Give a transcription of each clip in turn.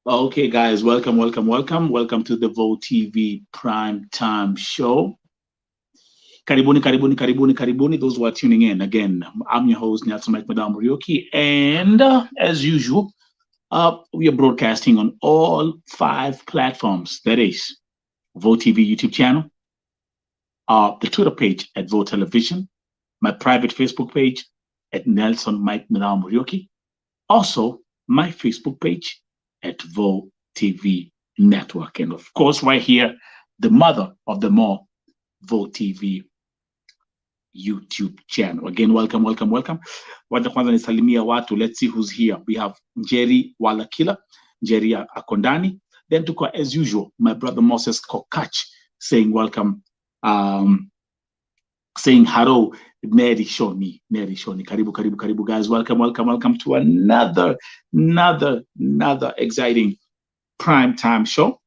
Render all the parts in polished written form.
Okay, guys, welcome to the Vo TV Prime Time Show. Karibuni. Those who are tuning in, again, I'm your host, Nelson Mike Madam Ryoki, and as usual, we are broadcasting on all 5 platforms. That is Vo TV YouTube channel, the Twitter page at Vo Television, my private Facebook page at Nelson Mike Madam Ryoki, also my Facebook page at Vo TV Network. And of course, right here, the mother of them all, Vo TV YouTube channel. Again, welcome. Wanda kwanza nisalimia watu. Let's see who's here. We have Jerry Walakila, Jerry Akondani. Then to as usual, my brother Moses Kokach saying welcome, saying hello, Neri Shoni, karibu guys. Welcome to another exciting prime time show.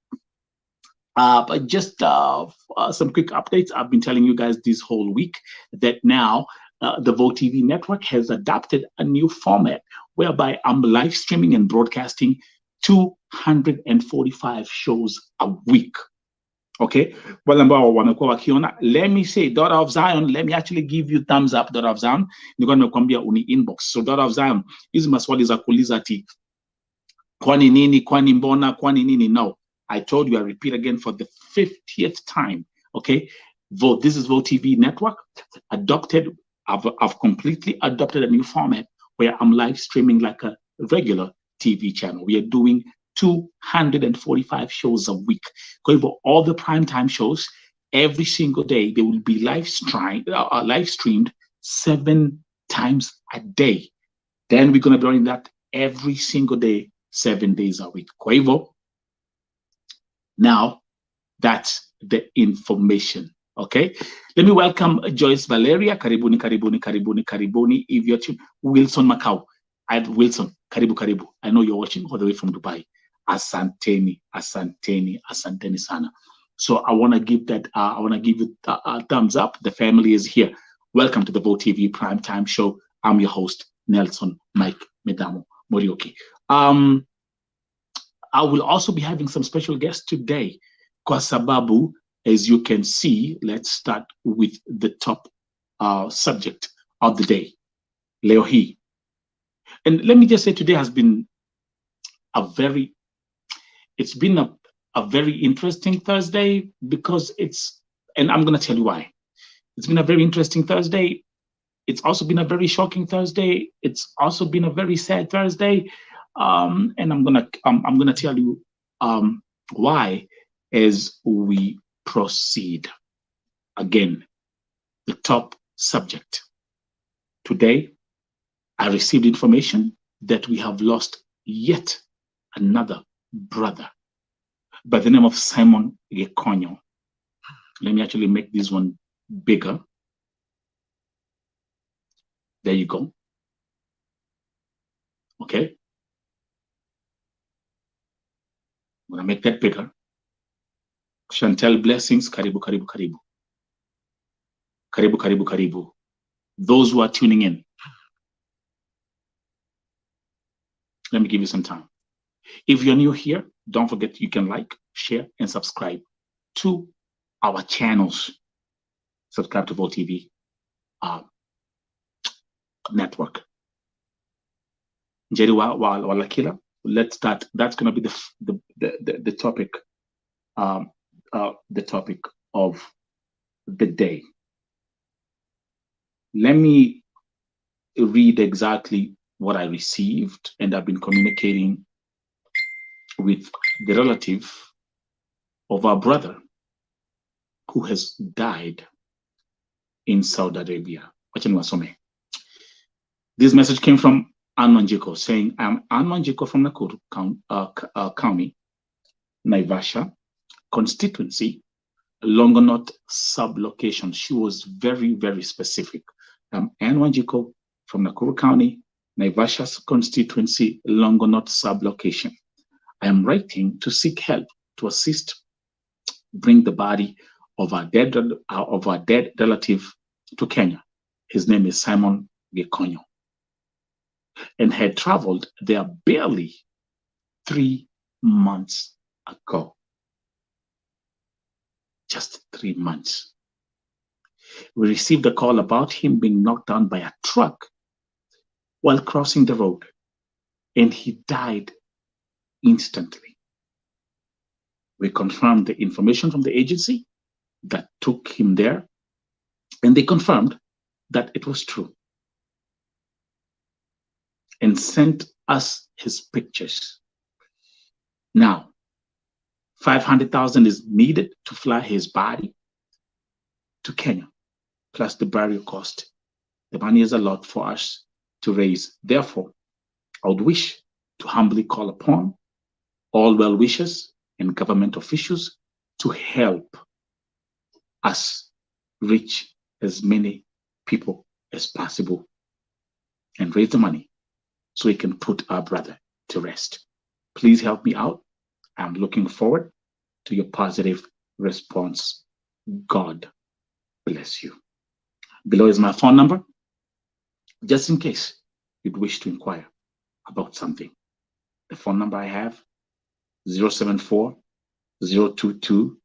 But just some quick updates. I've been telling you guys this whole week that now the Vo TV network has adopted a new format whereby I'm live streaming and broadcasting 245 shows a week. Okay, well, let me say, daughter of Zion, let me actually give you thumbs up, daughter of Zion. You're going to come here uni inbox. So, daughter of Zion, hizi maswali za kuuliza ati kwani nini, kwani mbona, kwani nini. No, I told you, I repeat again for the 50th time. Okay, this is Vo TV network adopted. I've completely adopted a new format where I'm live streaming like a regular TV channel. We are doing 245 shows a week. Going for all the primetime shows, every single day, they will be live streamed 7 times a day. Then we're going to be doing that every single day, 7 days a week. Kwa hivyo, now that's the information. Okay, let me welcome Joyce Valeria. Karibuni. If you're Wilson Macau, Wilson, karibu. I know you're watching all the way from Dubai. Asanteni sana. So I want to give that. I want to give you a thumbs up. The family is here. Welcome to the Vo TV Primetime Show. I'm your host, Nelson Mike Medamo Morioki. I will also be having some special guests today. Kwa sababu, as you can see, let's start with the top subject of the day, leo hii. And let me just say, today has been a very interesting Thursday because and I'm going to tell you why. It's been a very interesting Thursday. It's also been a very shocking Thursday. It's also been a very sad Thursday. And I'm gonna tell you why as we proceed. Again, the top subject. Today, I received information that we have lost yet another brother by the name of Simon Gekonyo. Let me actually make this one bigger. There you go. Okay. I'm going to make that bigger. Chantel Blessings, karibu. Karibu. Those who are tuning in, let me give you some time. If you're new here, don't forget you can like, share, and subscribe to our channels. Subscribe to Vo TV network. Njeri Walakila. Let's start. That's going to be the topic. The topic of the day. Let me read exactly what I received, and I've been communicating with the relative of our brother who has died in Saudi Arabia. This message came from Anmanjiko saying, I'm Anmanjiko from Nakuru County, Naivasha constituency, Longonot sublocation. She was very, very specific. I'm Anmanjiko from Nakuru County, Naivasha constituency, Longonot sublocation. I am writing to seek help to assist bring the body of our dead relative to Kenya. His name is Simon Gekonyo, and had traveled there barely 3 months ago. Just 3 months. We received a call about him being knocked down by a truck while crossing the road, and he died instantly. We confirmed the information from the agency that took him there, and they confirmed that it was true and sent us his pictures. Now, 500,000 is needed to fly his body to Kenya, plus the burial cost. The money is a lot for us to raise. Therefore, I would wish to humbly call upon all well-wishers and government officials to help us reach as many people as possible and raise the money so we can put our brother to rest. Please help me out. I'm looking forward to your positive response. God bless you. Below is my phone number, just in case you'd wish to inquire about something. The phone number I have, 074 022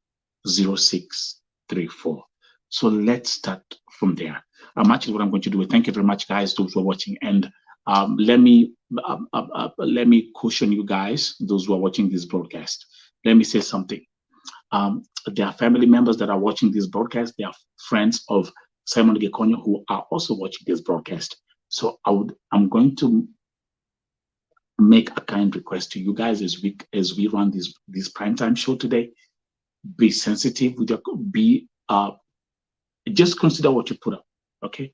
0634. So let's start from there. Actually, what I'm going to do is thank you very much, guys, those who are watching, and let me caution you guys, those who are watching this broadcast. Let me say something. There are family members that are watching this broadcast. They are friends of Simon Gekonyo who are also watching this broadcast. So I'm going to make a kind request to you guys as we run this primetime show today. Be sensitive with your just consider what you put up, okay?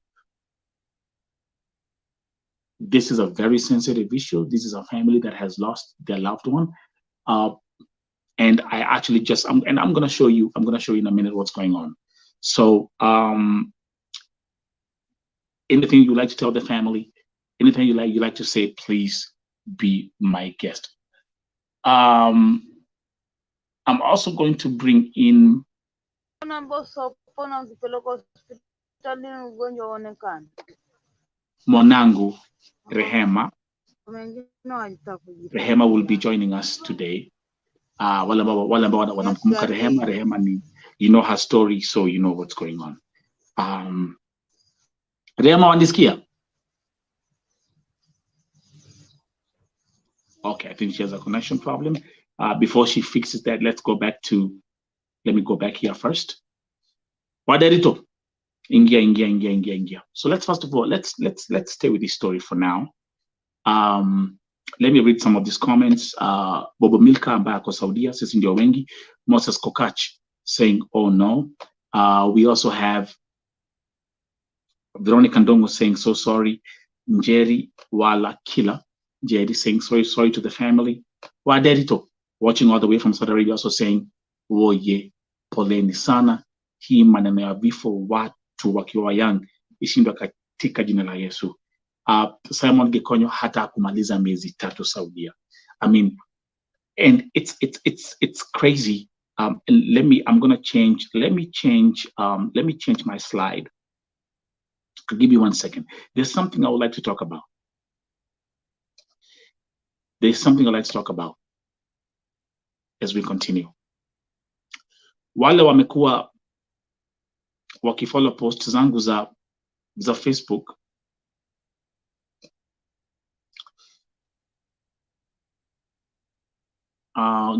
This is a very sensitive issue. This is a family that has lost their loved one. And I actually I'm going to show you in a minute what's going on. So anything you like to tell the family, anything you like to say, please be my guest. I'm also going to bring in Monangu Rehema. Rehema will be joining us today. Rehema ni, you know her story, so you know what's going on. Rehema wandisikia? Okay, I think she has a connection problem. Before she fixes that, let me go back here first. Waderito. Ingia. So let's first of all, let's stay with this story for now. Let me read some of these comments. Bobo Milka ambaye ako Saudia, sisi ndio wengi. Moses Kokach saying, oh no. We also have Veronica Ndongo saying, so sorry. Njeri Wala Killer. Jerry saying, sorry to the family. Waderito, watching all the way from Saudi Arabia, also saying, woye, poleni sana. Hii maneno ya vifo watu wakiwa young ishindwa katika jina la Yesu. Simon Gekonyo hata kumaliza miezi 3 Saudia. I mean, and it's crazy. Let me change my slide. Give me 1 second. There's something I would like to talk about. As we continue. Wale wamekuwa wakifollow post zangu za Facebook.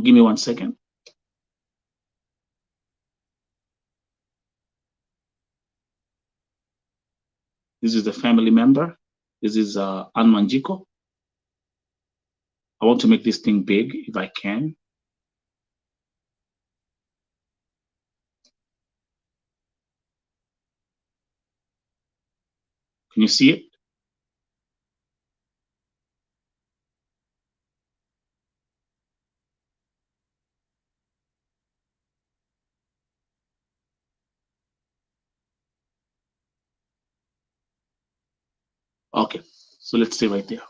Give me 1 second. This is the family member. This is Anmanjiko. I want to make this thing big if I can. Can you see it? Okay, so let's stay right there.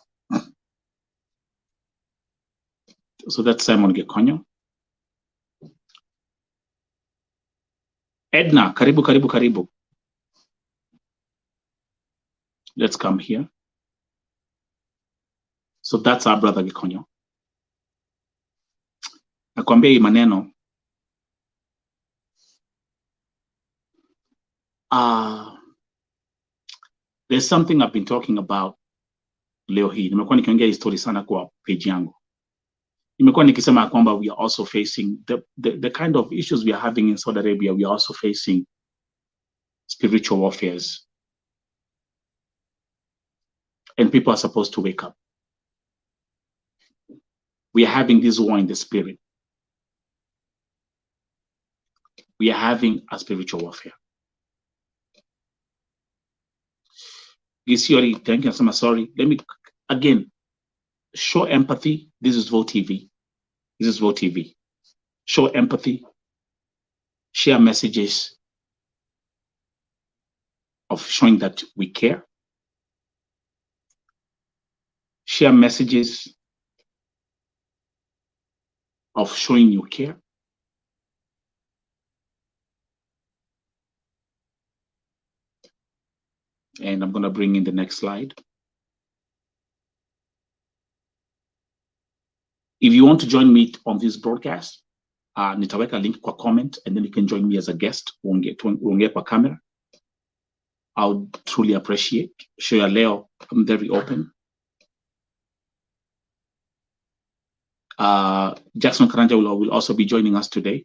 So that's Simon Gekonyo. Edna, karibu. Let's come here. So that's our brother Gekonyo. nakwambia hii maneno there's something I've been talking about leo hii. Nimekuwa nikiongea hii story sana kwa page yangu. Nimekuwa nikisema kwamba we are also facing the kind of issues we are having in Saudi Arabia. We are also facing spiritual warfares. And people are supposed to wake up. We are having this war in the spirit. We are having a spiritual warfare. Thank you. I'm sorry. Let me again show empathy. This is Vote TV. This is Vote TV. Show empathy. Share messages of showing that we care. Share messages of showing you care. And I'm going to bring in the next slide. If you want to join me on this broadcast, nitaweka link kwa comment, and then you can join me as a guest. Uongee kwa camera. I would truly appreciate. Share Leo, I'm very open. Jackson Karanja will also be joining us today.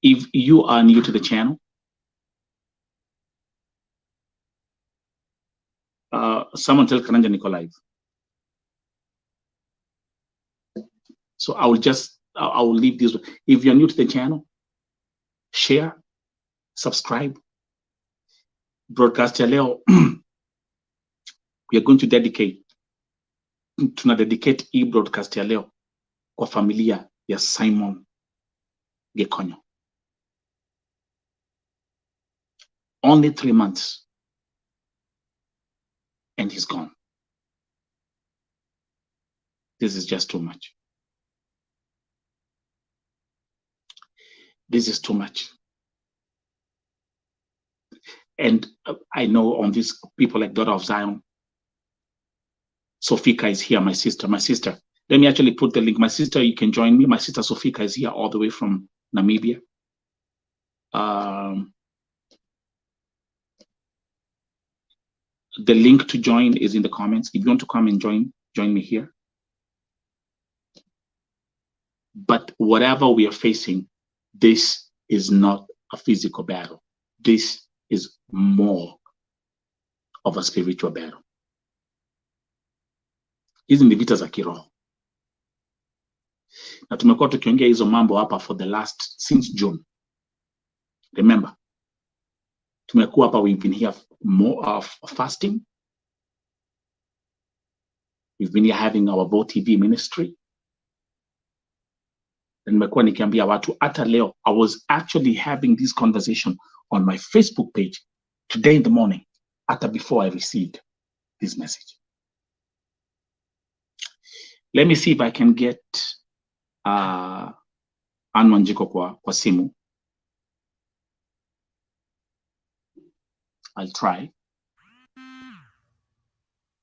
If you are new to the channel, someone tell Karanja Niko live. So I will leave this. If you're new to the channel, share, subscribe. Broadcast Leo, we are going to dedicate broadcast Leo kwa familia ya Simon Gekonyo. Only 3 months and he's gone. This is just too much. This is too much. And I know on these people like Daughter of Zion, Sofika is here, my sister. Let me actually put the link. My sister, you can join me. My sister Sofika is here all the way from Namibia. The link to join is in the comments. If you want to come and join me here. But whatever we are facing, this is not a physical battle. This is more of a spiritual battle. Hizi ni vita za kiroho. Na tumekuwa tukiongea hizo mambo hapa since June. Remember, tumekuwa hapa, we've been here more of fasting. We've been here having our Vote TV ministry. And nimekuwa nikiambia watu hata leo, I was actually having this conversation on my Facebook page today in the morning, hata before I received this message. Let me see if I can get Ann Wanjiko kwa simu. I'll try.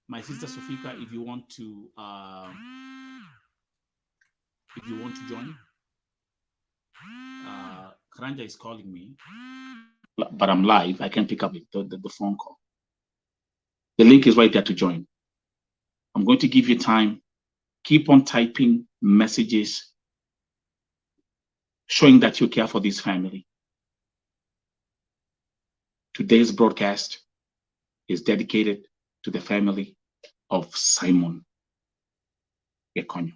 My sister Sofika, if you want to join, Karanja is calling me, but I'm live. I can't pick up the phone call. The link is right there to join. I'm going to give you time. Keep on typing messages showing that you care for this family. Today's broadcast is dedicated to the family of Simon Gekonyo.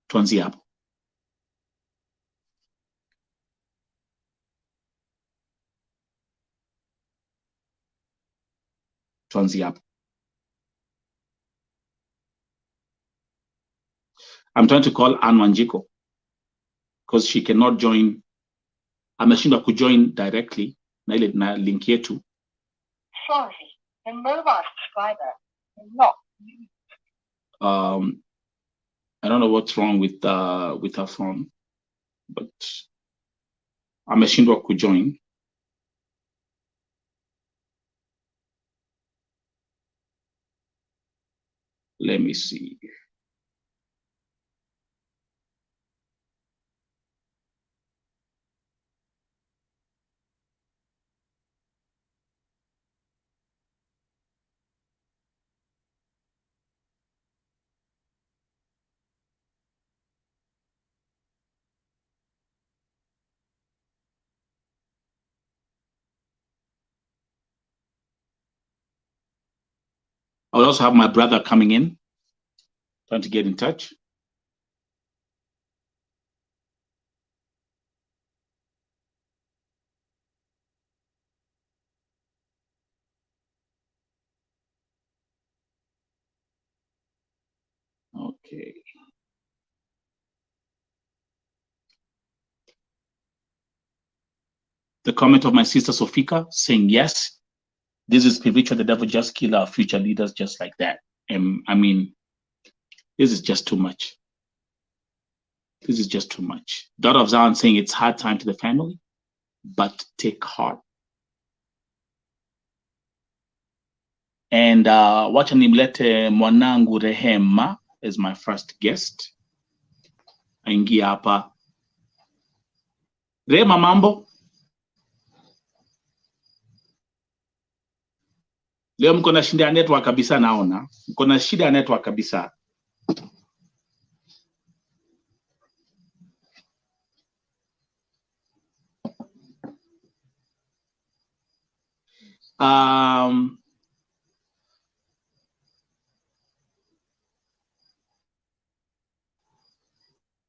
Tuanzie hapo. I'm trying to call Ann Wanjiko because she cannot join. Ameshindwa kujoin directly na ile na link yetu. Sorry, the mobile subscriber is not. I don't know what's wrong with her phone, but ameshindwa kujoin. Let me see. I will also have my brother coming in, trying to get in touch. Okay. The comment of my sister Sofika saying, yes, this is spiritual. The devil just killed our future leaders just like that. And I mean, this is just too much. This is just too much. Daughter of Zion saying it's hard time to the family, but take heart. And wacha nimlete mwanangu Rehema is my first guest. Aingia hapa. Rehema, mambo? Leo mko na shida ya network kabisa, naona. Mko na shida ya network kabisa.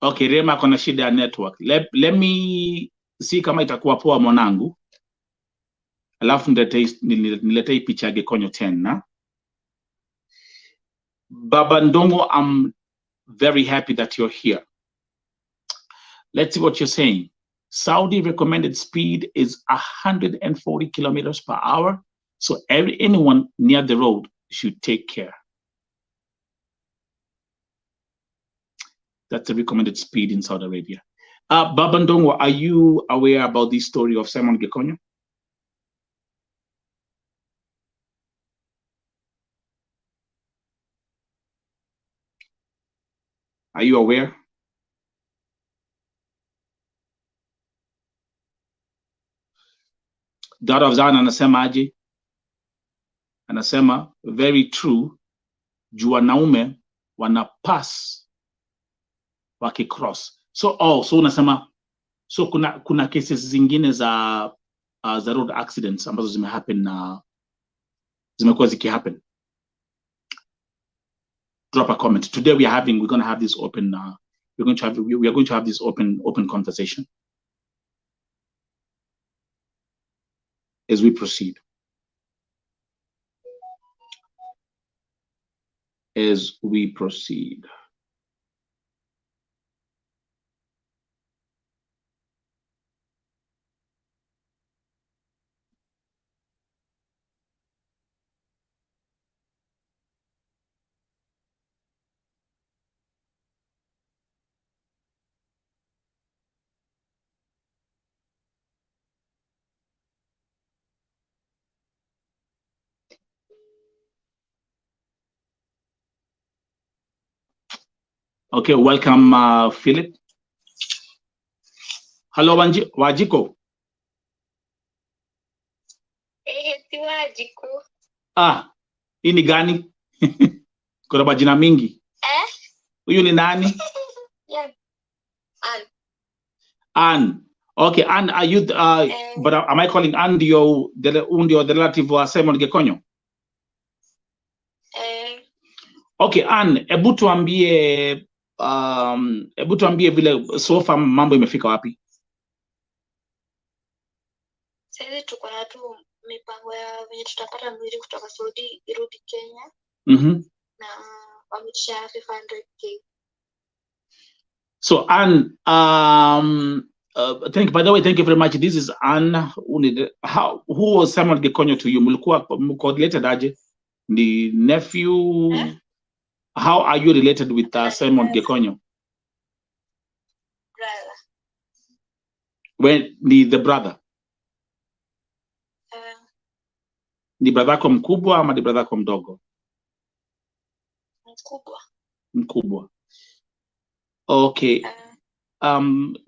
Okay, Rema kona shida ya network. Let me see kama itakuwa poa mwanangu. Alafu niletei picha ya Gekonyo tena. Baba Ndongo, I'm very happy that you're here. Let's see what you're saying. Saudi recommended speed is 140 kilometers per hour. So anyone near the road should take care. That's the recommended speed in Saudi Arabia. Baba Ndongo, are you aware about this story of Simon Gekonyo? Are you aware? Daughter of Zion anasema aje? Anasema very true. Juu wanaume wana pass wakicross. So unasema so kuna cases zingine za road accidents ambazo zimehappen na zimekuwa zikihappen. Drop a comment. Today we're going to have this open we are going to have this open conversation as we proceed. As we proceed. Okay, welcome, Philip. Hello, Wajiko. Wajiko. Hii ni gani? Kuna majina mingi. Huyu ni nani? Yeah. Ann. Okay, Ann, are you but am I calling Ann the relative wa Simon Gekonyo? Okay, Ann, hebu tuambie vile so far mambo imefika wapi? Sasa tuko na tu mipango ya venye tutapata mwili kutoka Saudi irudi Kenya. Na wametisha 500k. So Ann, by the way, thank you very much. This is Ann. Who was Simon Gekonyo to you? Mulikuwa related aje? The nephew. How are you related with Simon Gekonyo? Brother. When the brother? Ni brother yako mkubwa ama ni brother yako mdogo? Mkubwa. Okay.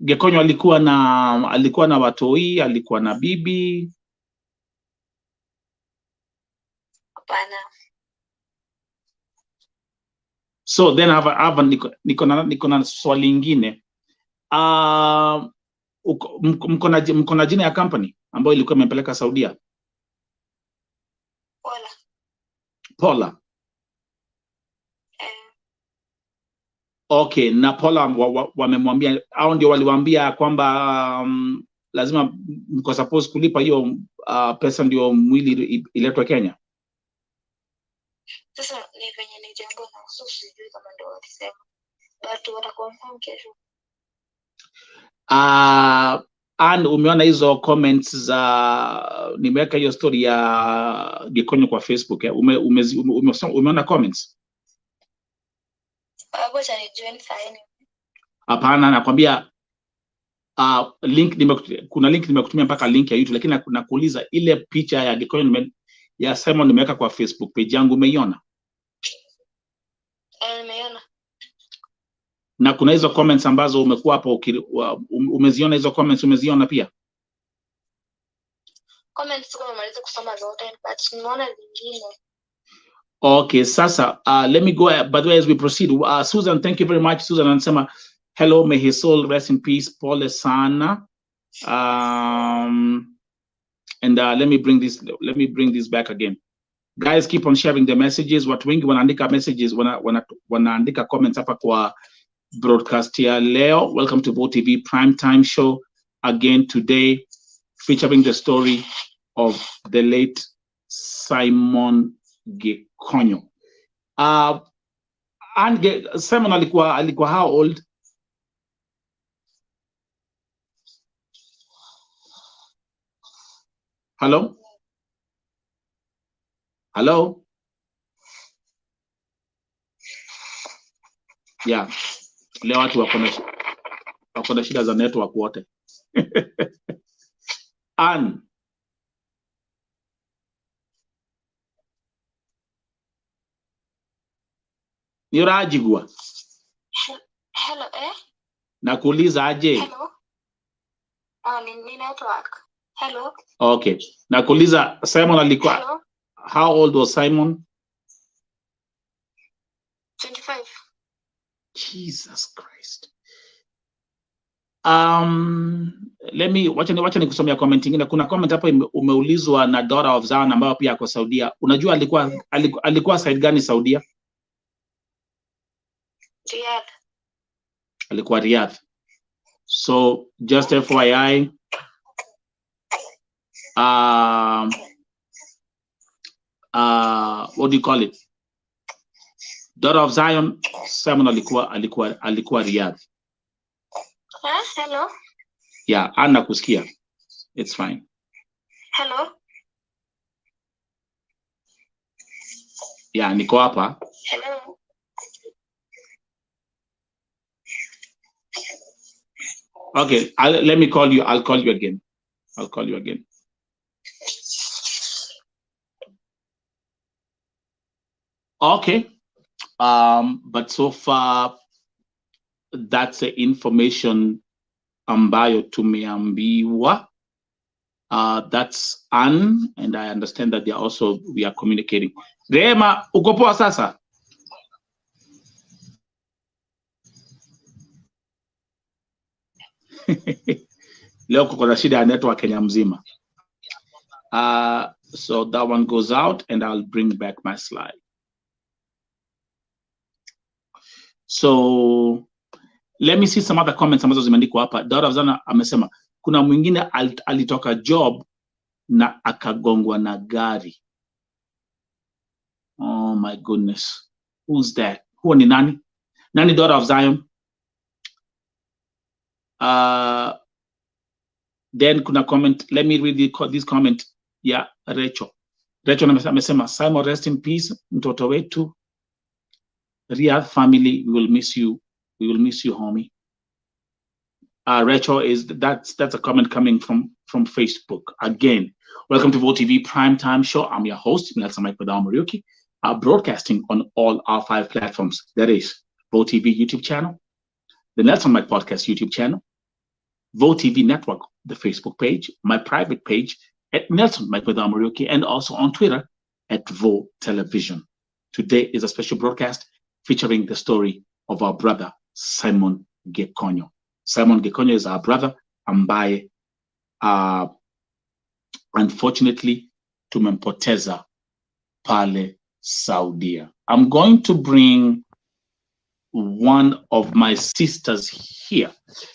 Gekonyo alikuwa na watoi, alikuwa na bibi? Hapana. So then niko na swali lingine. Mko na jina ya company ambayo ilikuwa imepeleka Saudia? Pola. Okay, na Pola wamemwambia au ndio waliwaambia kwamba lazima mko suppose kulipa hiyo pesa ndio mwili iletwe Kenya? Sasa ni venye ni jambo na sijui kama ndio walisema. But wataconfirm kesho. And umeona hizo comments za nimeweka hiyo story ya Gekonyo kwa Facebook umeona comments? Wacha ni join sign. Hapana, nakwambia kuna link nimekutumia mpaka link ya YouTube, lakini nakuuliza ile picha ya Gekonyo ya Simon nimeweka kwa Facebook page yangu, umeiona? Nimeona. Na kuna hizo comments ambazo umekuwa hapo umeziona hizo comments, umeziona pia? Comments kama maliza kusoma zote but nimeona zingine. Okay, sasa let me go by the way as we proceed. Susan, thank you very much. Susan anasema hello, may his soul rest in peace, pole sana. And let me bring this back again. Guys, keep on sharing the messages. Watu wengi wanaandika messages, wanaandika comments hapa kwa broadcast ya leo. Welcome to Bado TV Primetime Show again today, featuring the story of the late Simon Gekonyo. And Simon alikuwa how old? Hello? Hello? Yeah. Leo watu wako na shida za network wote. Ann. Nirajigwa. Hello, Nakuuliza aje? Hello. Ni network. Hello. Okay. Nakuuliza Simon alikuwa Hello? How old was Simon? 25. Jesus Christ. Wacha nikusomea comment nyingine. Kuna comment hapa umeulizwa na daughter of Zion ambayo pia ako Saudia. Unajua alikuwa side gani Saudia? Riyadh. Alikuwa Riyadh. So just FYI, what do you call it? Daughter of Zion, Simon alikuwa Riyadh. Hello. Yeah, Anna kusikia. It's fine. Hello. Yeah, niko hapa. Hello. Okay, let me call you. I'll call you again. I'll call you again. Okay. But so far, that's the information ambayo tumeambiwa. That's Anne, and I understand that we are communicating. Rema, uko poa sasa? Leo kuko na shida ya network Kenya mzima. So that one goes out and I'll bring back my slide. So let me see some other comments ambazo zimeandikwa hapa. Daughter of Zion amesema kuna mwingine alitoka job na akagongwa na gari. Oh my goodness. Who's that? Who ni nani? Nani Daughter of Zion? Then kuna comment. Let me read this comment. Yeah, Rachel amesema Simon, rest in peace, mtoto wetu. Riyadh family, we will miss you. We will miss you, homie. Rachel, that's a comment coming from Facebook. Again, welcome to Bado TV Primetime Show. I'm your host, Bado Mariuki. broadcasting on all our 5 platforms. That is Vo TV YouTube channel, the Nelson Mike Podcast YouTube channel, Vo TV Network, the Facebook page, my private page at Nelson Mike with Amarioki, and also on Twitter at Vo Television. Today is a special broadcast featuring the story of our brother, Simon Gekonyo. Simon Gekonyo is our brother, ambaye unfortunately tumempoteza pale Saudia. I'm going to bring one of my sisters here.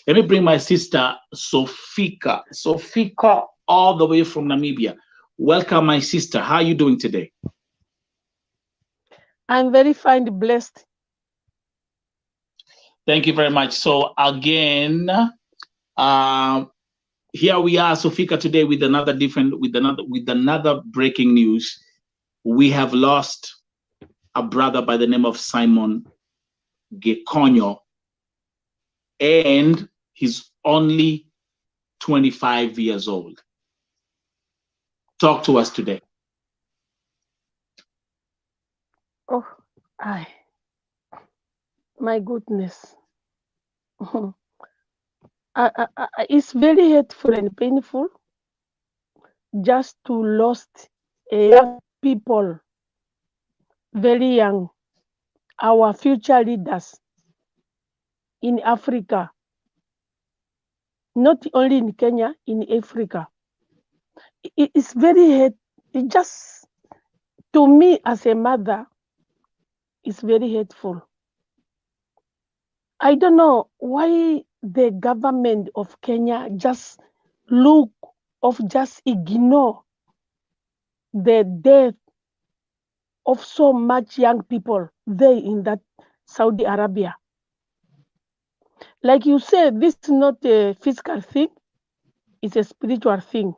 Let me bring my sister, Sofika. Sofika, all the way from Namibia. Welcome, my sister. How are you doing today? I'm very fine, blessed. Thank you very much. So again, here we are, Sofika, today with another breaking news. We have lost a brother by the name of Simon Gekonyo, and he's only 25 years old. Talk to us today. Oh, my goodness. It's very hurtful and painful just to lose young people, very young, our future leaders in Africa, not only in Kenya, in Africa. It's very hurt. It just, to me as a mother, it's very hurtful. I don't know why the government of Kenya just ignore the death of so much young people there in that Saudi Arabia. Like you said, this is not a physical thing, it's a spiritual thing.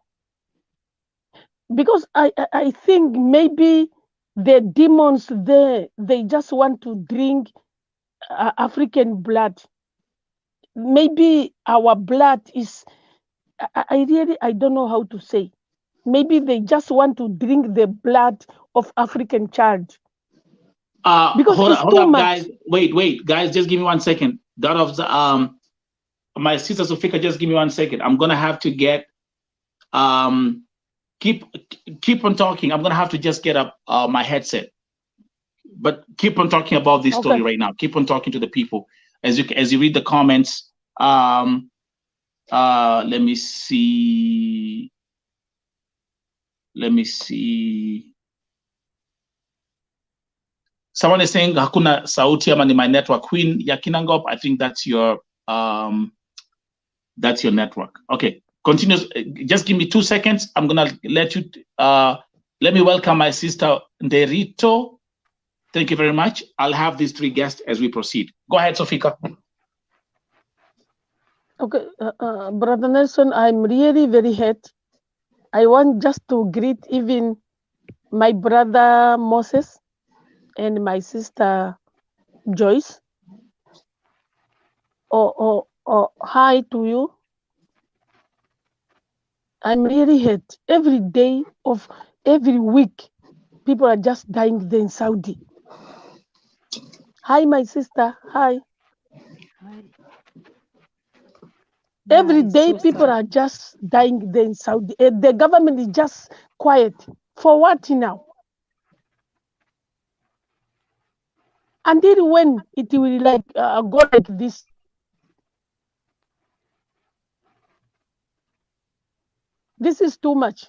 Because I think maybe the demons there, they just want to drink African blood. Maybe our blood is, I don't know how to say. Maybe they just want to drink the blood of African child. Because hold it's too up, much. guys. Wait, guys, just give me 1 second. That of the my sister Sofika, just give me 1 second. I'm gonna have to get keep on talking. I'm gonna have to just get up my headset. But keep on talking about this story right now. Keep on talking to the people as you read the comments. Let me see. Someone is saying hakuna sauti ama ni my network. Queen Yakinangop, I think that's your network. Okay, continue. Just give me 2 seconds. I'm gonna let you. Let me welcome my sister Nderito. Thank you very much. I'll have these 3 guests as we proceed. Go ahead, Sofika. Okay, Brother Nelson, I'm really very hurt. I want just to greet even my brother Moses and my sister Joyce. Or hi to you. I'm really hurt. Every day of every week, people are just dying there in Saudi. Hi, my sister. Hi. Every day, people are just dying there in Saudi. The government is just quiet. For what now? Until when it will go like this? This is too much.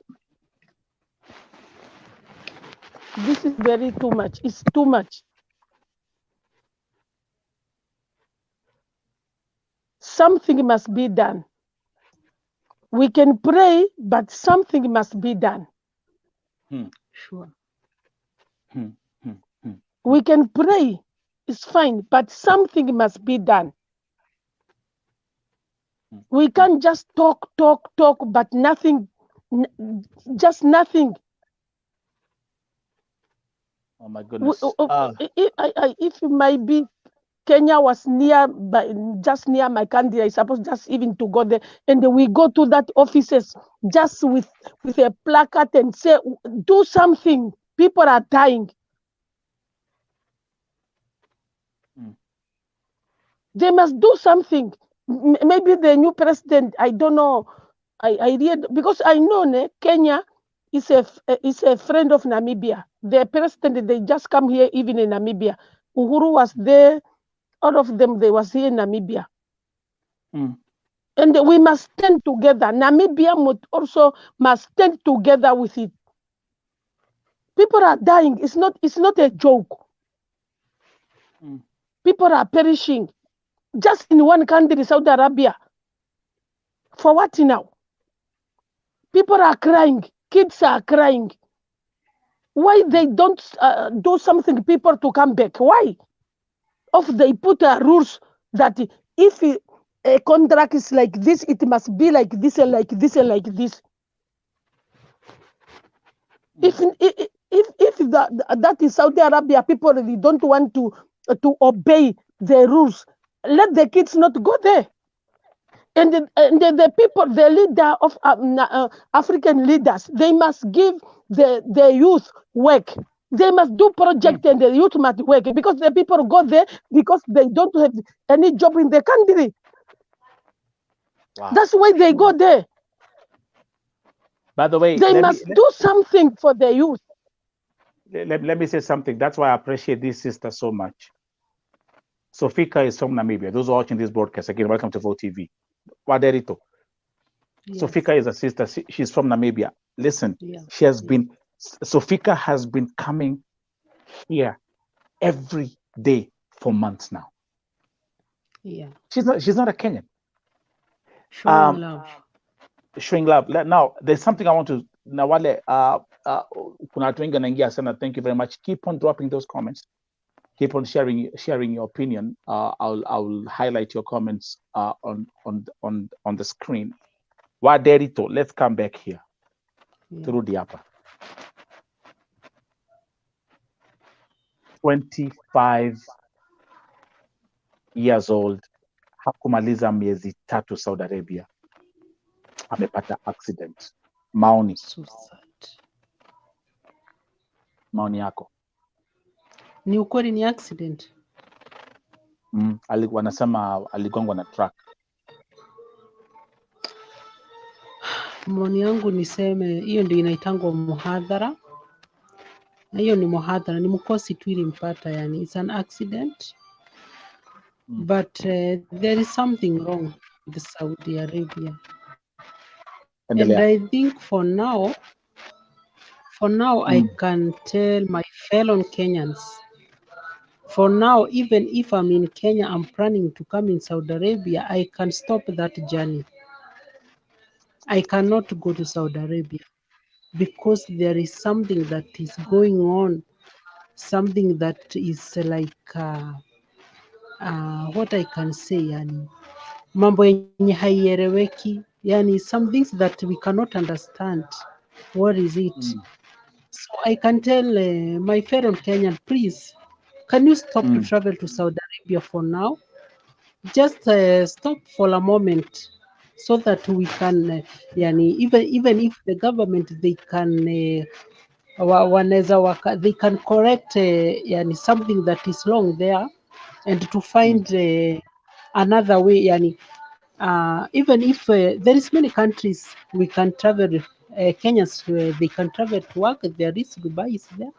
This is very too much. It's too much. Something must be done. We can pray, but something must be done. Sure. We can pray, it's fine, but something must be done. We can't just talk, but nothing, just nothing. Oh my goodness. If maybe Kenya was just near my country, I suppose just even to go there, and we go to that offices just with a placard and say, do something. People are dying. They must do something. Maybe the new president, I don't know. I read, because I know Kenya is a friend of Namibia. The president, they just come here even in Namibia. Uhuru was there. All of them, they was here in Namibia. And we must stand together. Namibia also must stand together with it. People are dying. It's not a joke. People are perishing. Just in one country, Saudi Arabia. For what now? People are crying. Kids are crying. Why they don't do something, people to come back? Why? They put rules that if a contract is like this, it must be like this and like this and like this. If that is Saudi Arabia, people really don't want to obey the rules, let the kids not go there. And the people, the leader of African leaders, they must give the youth work. They must do project and the youth must work, because the people go there because they don't have any job in the country. Wow. That's why they go there. By the way, they must do something for the youth. Let me say something. That's why I appreciate this sister so much. Sofika is from Namibia. Those watching this broadcast, again, welcome to Vote TV. Waderito. Yes. Sofika is a sister. She's from Namibia. Listen, she has been, Sofika has been coming here every day for months now. Yeah. She's not a Kenyan. Showing love. Showing love. Now, there's something I want to, Nawale, thank you very much. Keep on dropping those comments. Keep on sharing your opinion. I'll highlight your comments on the screen. Waderito, let's come back here through the upper. 25 years old, hakumaliza miezi 3 Saudi Arabia, amepata accident. Maoni. Maoni yako? Ni ukweli ni accident? Wanasema aligongwa na truck. Maoni yangu niseme hiyo ndio inaitangwa muhadhara. Na hiyo ni muhadhara, ni mkosi tu ilimpata, yani it's an accident. But there is something wrong with Saudi Arabia. And I think for now I can tell my fellow Kenyans, for now, even if I'm in Kenya, I'm planning to come in Saudi Arabia, I can stop that journey. I cannot go to Saudi Arabia because there is something that is going on, something that is like, what I can say, yani, mambo yenye haieleweki, yani some things that we cannot understand. What is it? So I can tell my fellow Kenyan, please, can you stop to travel to Saudi Arabia for now? Just stop for a moment so that we can, yani, even if the government, they can, they can correct yani, something that is wrong there, and to find another way, yani, even if there is many countries we can travel, Kenyans, they can travel to work. There is Dubai is there,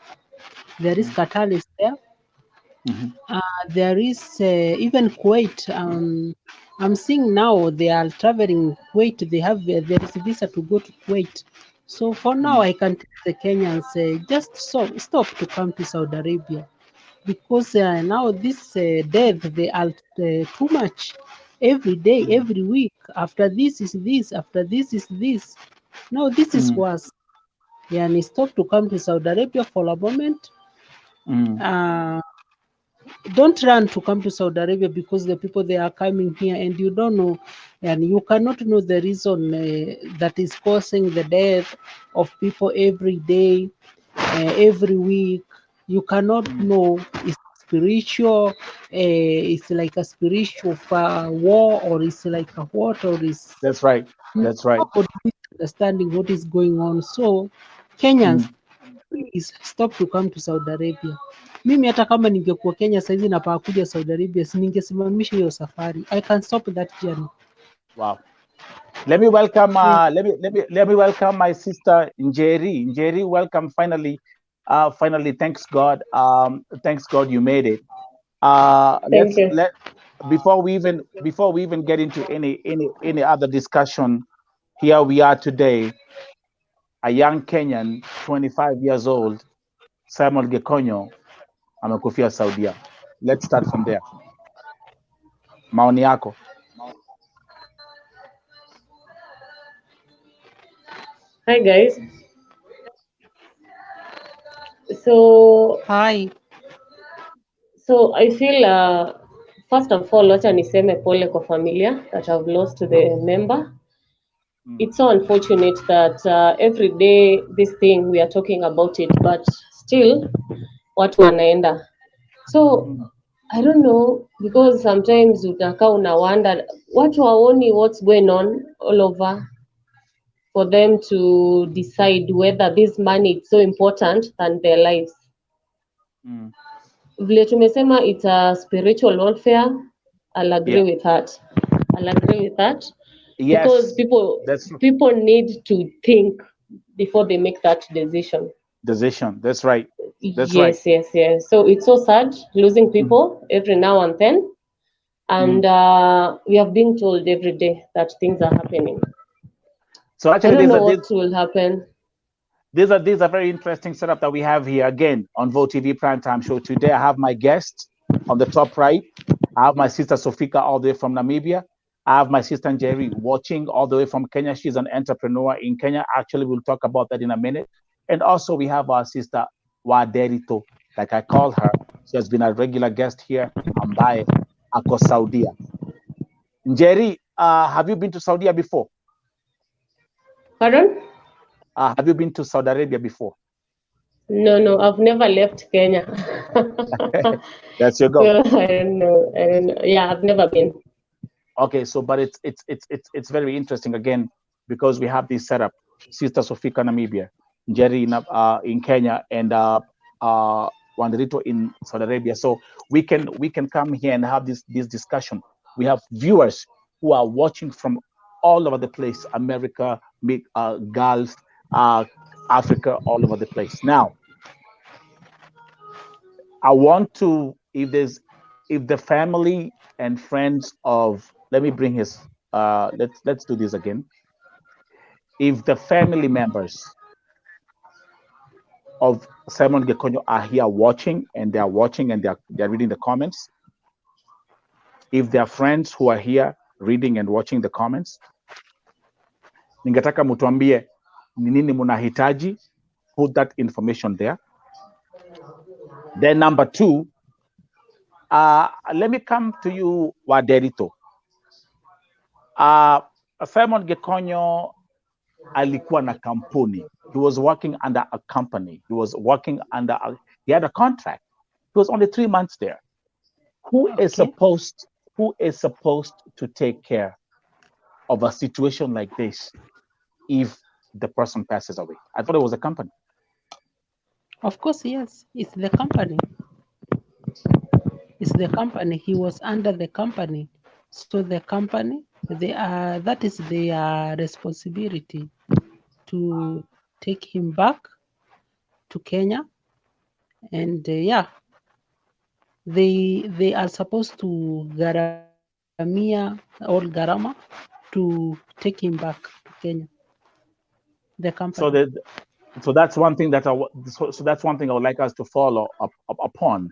there is Qatar is there, there is even Kuwait. I'm seeing now they are traveling Kuwait. They have there is a visa to go to Kuwait. So for now, I can tell the Kenyans just stop to come to Saudi Arabia, because now this death, they are too much. Every day, every week. After this is this. After this is this. Now this is worse. Yani, stop to come to Saudi Arabia for a moment. Don't run to come to Saudi Arabia, because the people, they are coming here and you don't know, and you cannot know the reason that is causing the death of people every day, every week. You cannot know. It's spiritual, it's like a spiritual war, or it's like a what, or is that's right. That's right. Understanding what is going on. So Kenyans, please stop to come to Saudi Arabia. Mimi hata kama ningekuwa Kenya saizi napaa kuja Saudi Arabia, si ningesimamisha hiyo safari. I can stop that journey. Wow. Let me welcome let me welcome my sister Njeri. Njeri, welcome finally. Finally, thanks God. Thanks God you made it. Before we even get into any other discussion, here we are today, a young Kenyan, 25 years old, Simon Gekonyo, amekufia Saudia. Let's start from there. Maoni yako. Hi guys. So Hi. So I feel first of all, wacha niseme pole kwa familia that have lost the member. It's so unfortunate that every day this thing we are talking about it, but still watu wanaenda. So I don't know, because sometimes utakaa una wonder watu waoni what's going on all over for them to decide whether this money is so important than their lives. Vile tumesema it's a spiritual warfare. I'll agree with that. Yes, because people need to think before they make that decision. That's right. Yes. So it's so sad losing people every now and then, and we have been told every day that things are happening. So actually, I don't know what will happen. These are very interesting setup that we have here again on Vote TV Primetime Show. Today I have my guest on the top right. I have my sister Sofika all the way from Namibia. I have my sister Jerry watching all the way from Kenya. She's an entrepreneur in Kenya. Actually, we'll talk about that in a minute. And also we have our sister Waderito, like I call her. She has been a regular guest here. Ambaye ako Saudia. Jerry, have you been to Saudi before? Pardon? Have you been to Saudi Arabia before? No, I've never left Kenya. That's your goal. So, I don't know. Yeah, I've never been. Okay, so but it's very interesting again because we have this setup. Sister Sofika Namibia, Jerry in Kenya, and Wanderito in Saudi Arabia. So we can come here and have this discussion. We have viewers who are watching from all over the place, America, Gulf, Africa, all over the place. Now, I want to, if the family and friends of, let me bring his, let's do this again. If the family members of Simon Gekonyo are here watching and they're reading the comments, if there are friends who are here reading and watching the comments, ningetaka mutuambie ni nini munahitaji, put that information there. Then number two, let me come to you, Waderito. Simon Gekonyo alikuwa na kampuni. He was working under a company. He was working under he had a contract. He was only 3 months there. Who is supposed to take care of a situation like this if the person passes away? I thought it was a company. Of course, yes. It's the company. It's the company. He was under the company. So the company, that is their responsibility to take him back to Kenya. And they are supposed to garamia or garama to take him back to Kenya. The company. So that's one thing that that's one thing I would like us to follow up upon.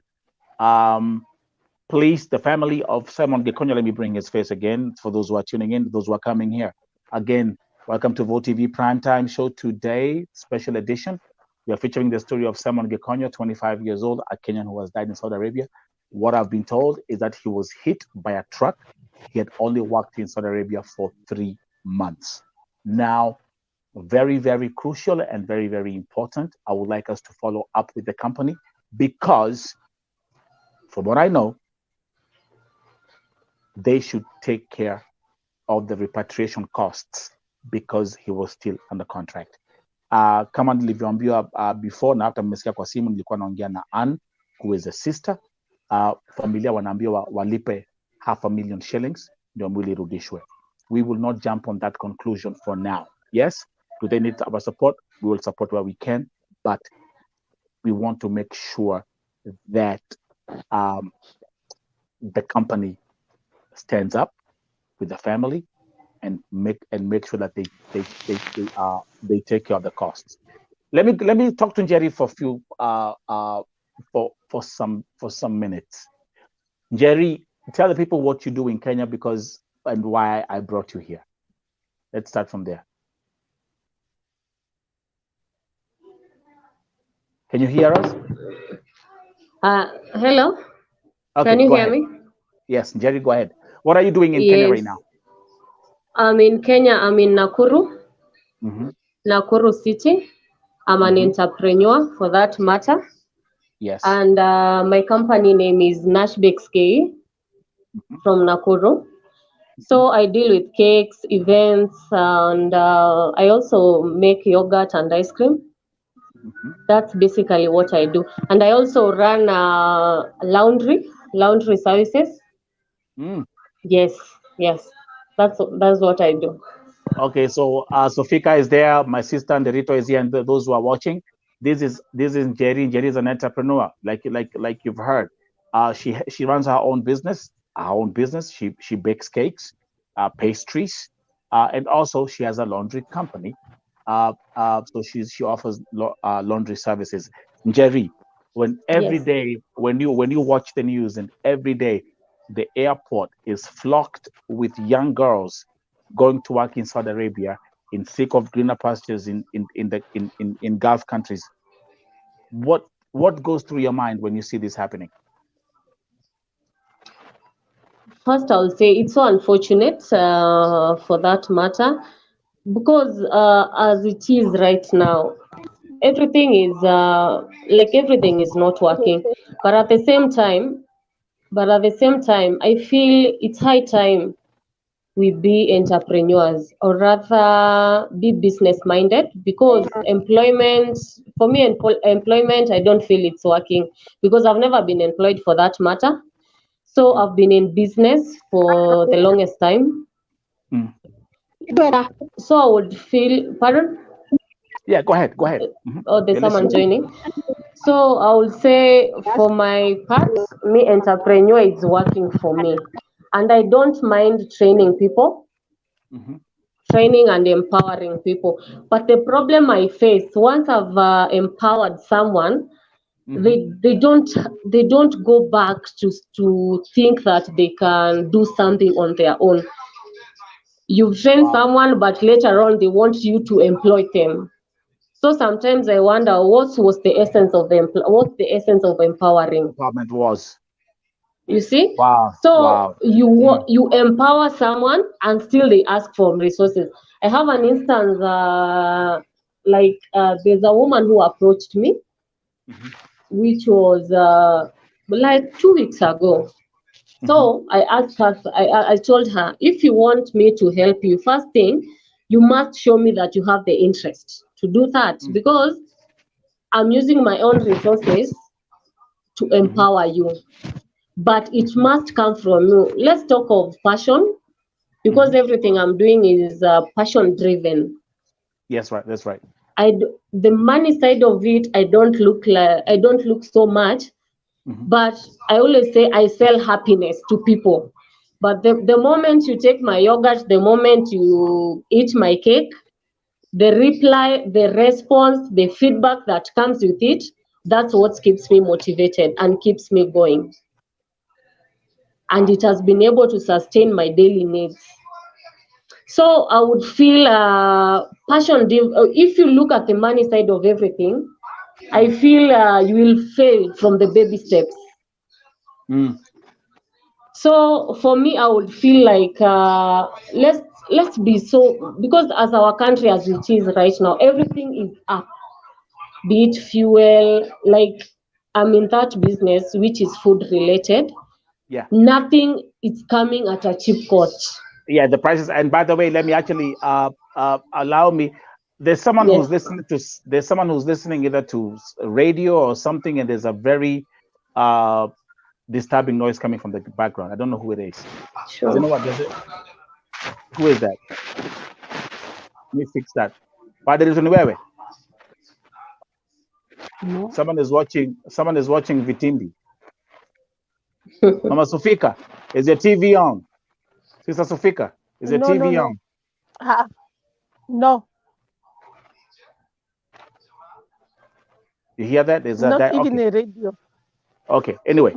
Please, the family of Simon Gekonyo, let me bring his face again for those who are tuning in, those who are coming here. Again, welcome to Vote TV Primetime Show. Today, special edition. We are featuring the story of Simon Gekonyo, 25 years old, a Kenyan who has died in Saudi Arabia. What I've been told is that he was hit by a truck. He had only worked in Saudi Arabia for 3 months. Now, very, very crucial and very, very important. I would like us to follow up with the company because, from what I know, they should take care of the repatriation costs because he was still under contract. Kama nilivyoambiwa before na hata mmesikia kwa simu, nilikuwa naongea na Ann who is a sister. Familia wanaambiwa walipe $500,000 shillings ndio mwili irudishwe. We will not jump on that conclusion for now. Yes, do they need our support? We will support where we can, but we want to make sure that the company stands up with the family and make sure that they take care of the costs. Let me talk to Jerry for a few for some minutes. Jerry, tell the people what you do in Kenya and why I brought you here. Let's start from there. Can you hear us? Hello. Okay, can you hear ahead. me? Yes, Jerry, go ahead. What are you doing in Kenya right now? I'm in Kenya. I'm in Nakuru. Nakuru City. I'm an entrepreneur for that matter. Yes. And my company name is Nash Bakes KE from Nakuru. So I deal with cakes, events, and I also make yogurt and ice cream. That's basically what I do. And I also run laundry services. Yes. That's what I do. Okay, so Sofika is there, my sister and Derito is here, and those who are watching. This is Jerry. Jerry is an entrepreneur, like you've heard. She runs her own business. She bakes cakes, pastries, and also she has a laundry company. So she offers laundry services. Jerry, when every day when you watch the news, and every day the airport is flocked with young girls going to work in Saudi Arabia in seek of greener pastures in Gulf countries, what goes through your mind when you see this happening? First, I'll say it's so unfortunate for that matter, because as it is right now, everything is everything is not working. But at the same time, I feel it's high time we be entrepreneurs, or rather be business minded, because employment, for me, employment, I don't feel it's working, because I've never been employed for that matter. So I've been in business for the longest time. So I would feel, pardon? Yeah, go ahead. Oh, there's someone joining. So I would say, for my part, me, entrepreneur is working for me. And I don't mind training people, training and empowering people. But the problem I face, once I've empowered someone, they don't go back to think that they can do something on their own. You've trained someone, but later on they want you to employ them. So sometimes I wonder, what was the essence of empowering? Empowerment was. You see? Wow. So you empower someone, and still they ask for resources. I have an instance, there's a woman who approached me, which was like 2 weeks ago. So I asked her, I told her, if you want me to help you, first thing, you must show me that you have the interest to do that, because I'm using my own resources to empower you. But it must come from you. Let's talk of passion, because everything I'm doing is passion driven. Yes, right. That's right. The money side of it, I don't look so much, but I always say I sell happiness to people. But the moment you take my yogurt, the moment you eat my cake, the reply, the response, the feedback that comes with it, that's what keeps me motivated and keeps me going. And it has been able to sustain my daily needs. So I would feel passion. If you look at the money side of everything, I feel you will fail from the baby steps. So for me, I would feel like let's be so, because as our country as it is right now, everything is up. Be it fuel, like I'm in that business which is food related. Yeah. Nothing is coming at a cheap cost. Yeah, the prices. And by the way, let me actually allow me. there's someone Yes. who's listening to either to radio or something, and there's a very disturbing noise coming from the background. I don't know who it is. Sure. Does anyone does it? Who is that? Let me fix that. No. Someone is watching Vitindi. Mama Sofika, is your TV on? Sister Sofika, is your TV on? No. You hear that? Is Not that even okay? a radio. Okay. Anyway,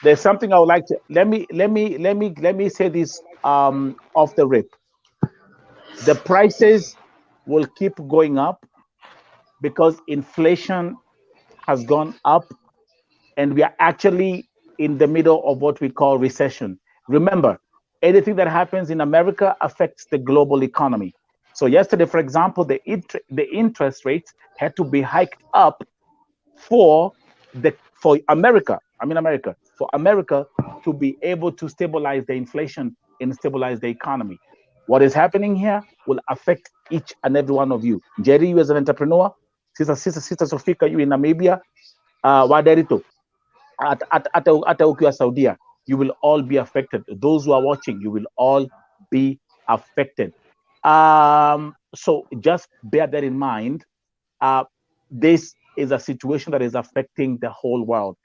there's something I would like to let me say this off the rip. The prices will keep going up because inflation has gone up, and we are actually in the middle of what we call recession. Remember, anything that happens in America affects the global economy. So yesterday, for example, the interest rates had to be hiked up for America to be able to stabilize the inflation and stabilize the economy. What is happening here will affect each and every one of you. Jerry, you as an entrepreneur, sister Sofika, you in Namibia, Waderito, at Ukiwa Saudia, you will all be affected. Those who are watching, you will all be affected. So just bear that in mind. This is a situation that is affecting the whole world.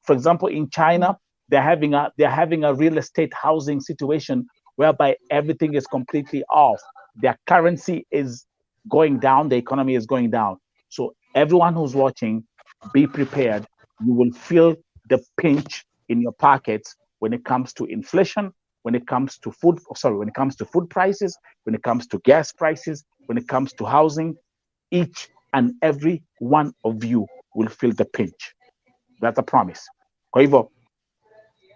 For example, in China, they're having a real estate housing situation whereby everything is completely off. Their currency is going down, the economy is going down. So everyone who's watching, be prepared. You will feel the pinch in your pockets when it comes to inflation, when it comes to food prices, when it comes to gas prices, when it comes to housing. Each and every one of you will feel the pinch. That's a promise. Kwa hivyo,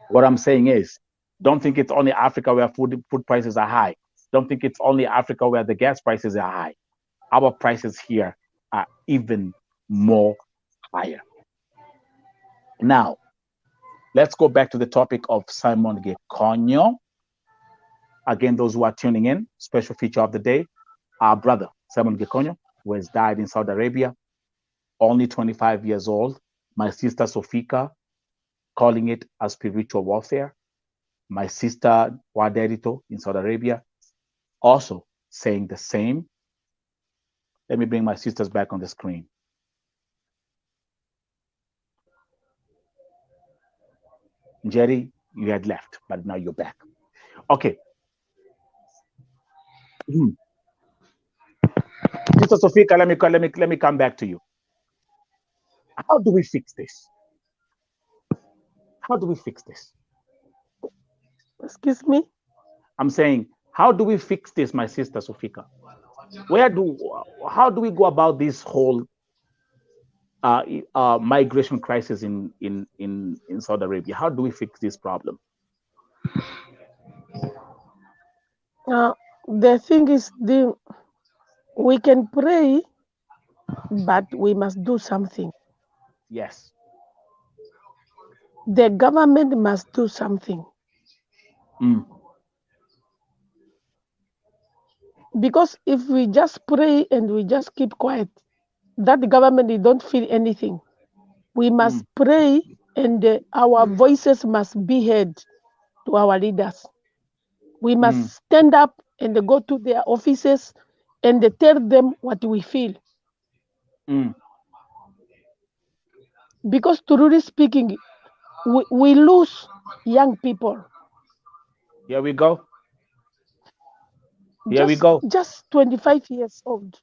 what I'm saying is, don't think it's only Africa where food prices are high. Don't think it's only Africa where the gas prices are high. Our prices here are even more higher. Now, let's go back to the topic of Simon Gekonyo. Again, those who are tuning in, special feature of the day, our brother, Simon Gekonyo, who has died in Saudi Arabia, only 25 years old. My sister Sofika, calling it a spiritual warfare. My sister Waderito in Saudi Arabia, also saying the same. Let me bring my sisters back on the screen. Jerry, you had left, but now you're back. Okay. Sister Sofika, let me come back to you. How do we fix this? How do we fix this? Excuse me? I'm saying, how do we fix this, my sister Sofika? How do we go about this whole migration crisis in Saudi Arabia? How do we fix this problem? The thing is, we can pray, but we must do something. Yes. The government must do something. Because if we just pray and we just keep quiet, that government, they don't feel anything. We must pray, and our voices must be heard to our leaders. We must stand up and go to their offices and tell them what we feel. Because truly speaking, we lose young people. Here we go. Here we go. Just 25 years old.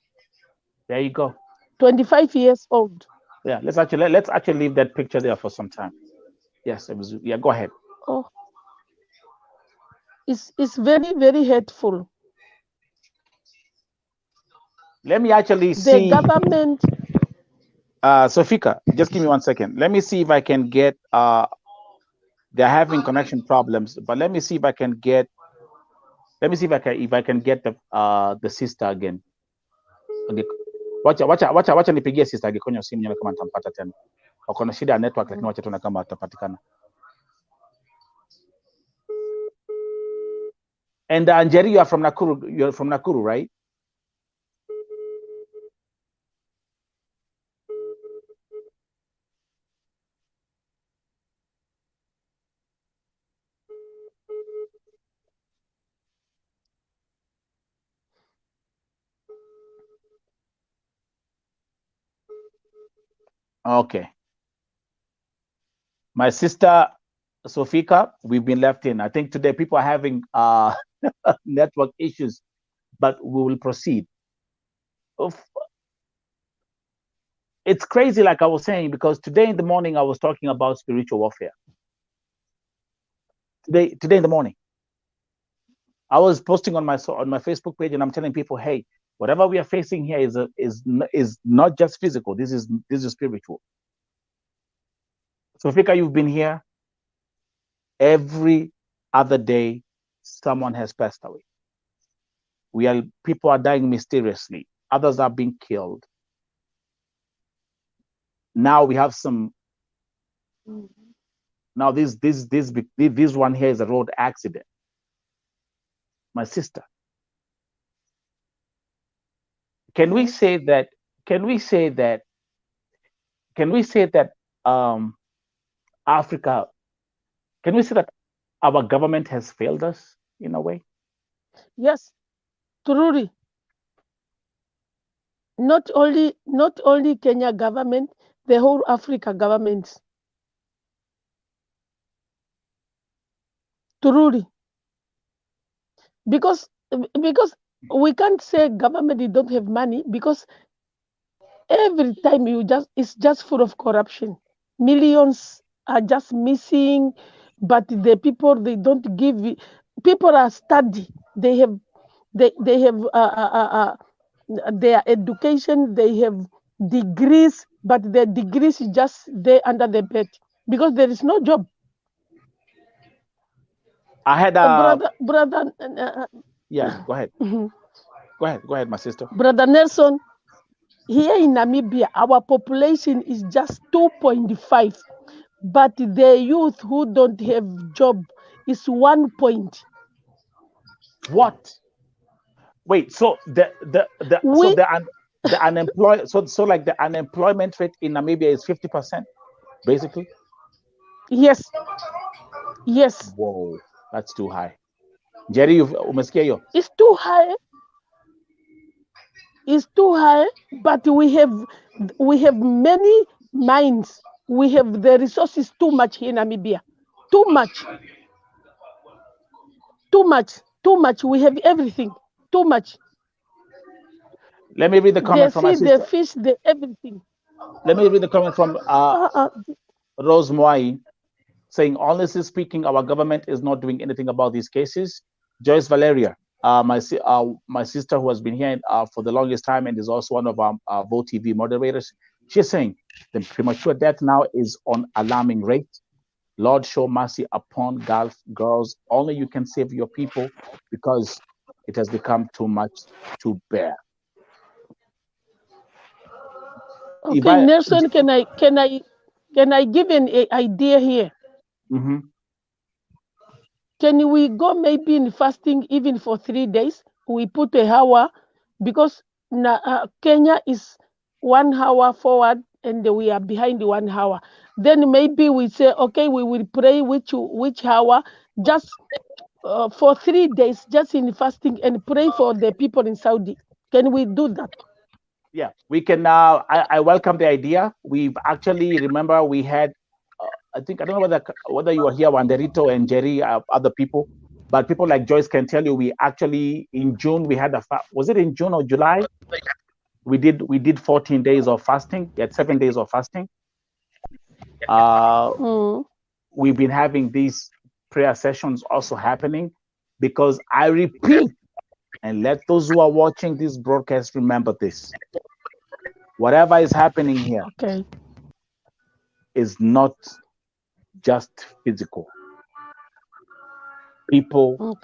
There you go. 25 years old. Yeah, let's actually leave that picture there for some time. Yes, it was. Yeah, go ahead. Oh, it's very, very hurtful. Let me actually see. The government. Sofika, just give me 1 second. Let me see if I can get. They're having connection problems, but let me see if I can get. Let me see if I can get the sister again. Okay. Wacha nipigie sister Gekonyo simu nione kama nitampata tena. Wako na shida ya network, lakini wacha tuone kama atapatikana. And Njeri, you are from Nakuru. You're from Nakuru, right? Okay. My sister Sofika, we've been left in. I think today people are having network issues, but we will proceed. It's crazy, like I was saying, because today in the morning I was talking about spiritual warfare. Today in the morning, I was posting on my Facebook page, and I'm telling people, hey, whatever we are facing here is not just physical. This is spiritual. So, Fika, you've been here. Every other day, someone has passed away. People are dying mysteriously. Others are being killed. Now we have some. Now this one here is a road accident. My sister. Can we say that Africa, can we say that our government has failed us in a way? Yes, truly. Not only Kenya government, the whole Africa governments. Truly. Because we can't say government don't have money, because every time it's just full of corruption. Millions are just missing, but the people, they don't give. People are study. They have their education. They have degrees, but their degrees is just there under the bed because there is no job. I had brother. Yes, go ahead. Go ahead, my sister. Brother Nelson, here in Namibia, our population is just 2.5, but the youth who don't have job is 1 point. What? Wait, so the unemployed, so like the unemployment rate in Namibia is 50%, basically? Yes. Yes. Whoa, that's too high. Jerry, it's too high. It's too high, but we have many mines. We have the resources too much in Namibia. Too much. Too much. Too much. We have everything. Too much. Let me read the comment from my sister. The fish, the everything. Let me read the comment from Rose Moai, saying, honestly speaking, our government is not doing anything about these cases. Joyce Valeria, my sister who has been here for the longest time and is also one of our Vote TV moderators, she's saying the premature death now is on alarming rate. Lord, show mercy upon Gulf girls. Only you can save your people because it has become too much to bear. Okay, Nelson, can I give an idea here? Mm-hmm. Can we go maybe in fasting even for 3 days? We put a hour, because Kenya is 1 hour forward and we are behind 1 hour. Then maybe we say, okay, we will pray which hour, just for 3 days, just in fasting, and pray for the people in Saudi. Can we do that? Yeah, we can. I welcome the idea. We've actually, remember, we had, I don't know whether you were here, Wanderito and Jerry, other people, but people like Joyce can tell you, we actually, in June, we had was it in June or July? We did 14 days of fasting. We had 7 days of fasting. We've been having these prayer sessions also happening, because I repeat, and let those who are watching this broadcast remember this. Whatever is happening here is not just physical. People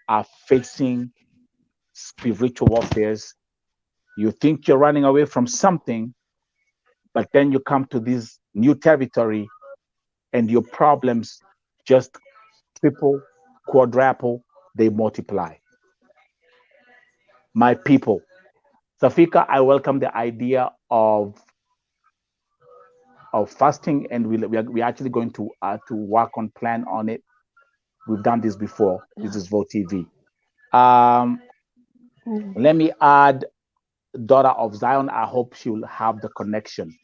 are facing spiritual warfares. You think you're running away from something, but then you come to this new territory and your problems just triple, quadruple, they multiply. My people, Safika, I welcome the idea of fasting, and we're actually going to work on plan on it. We've done this before. This is Vote TV. Let me add Daughter of Zion. I hope she'll have the connection.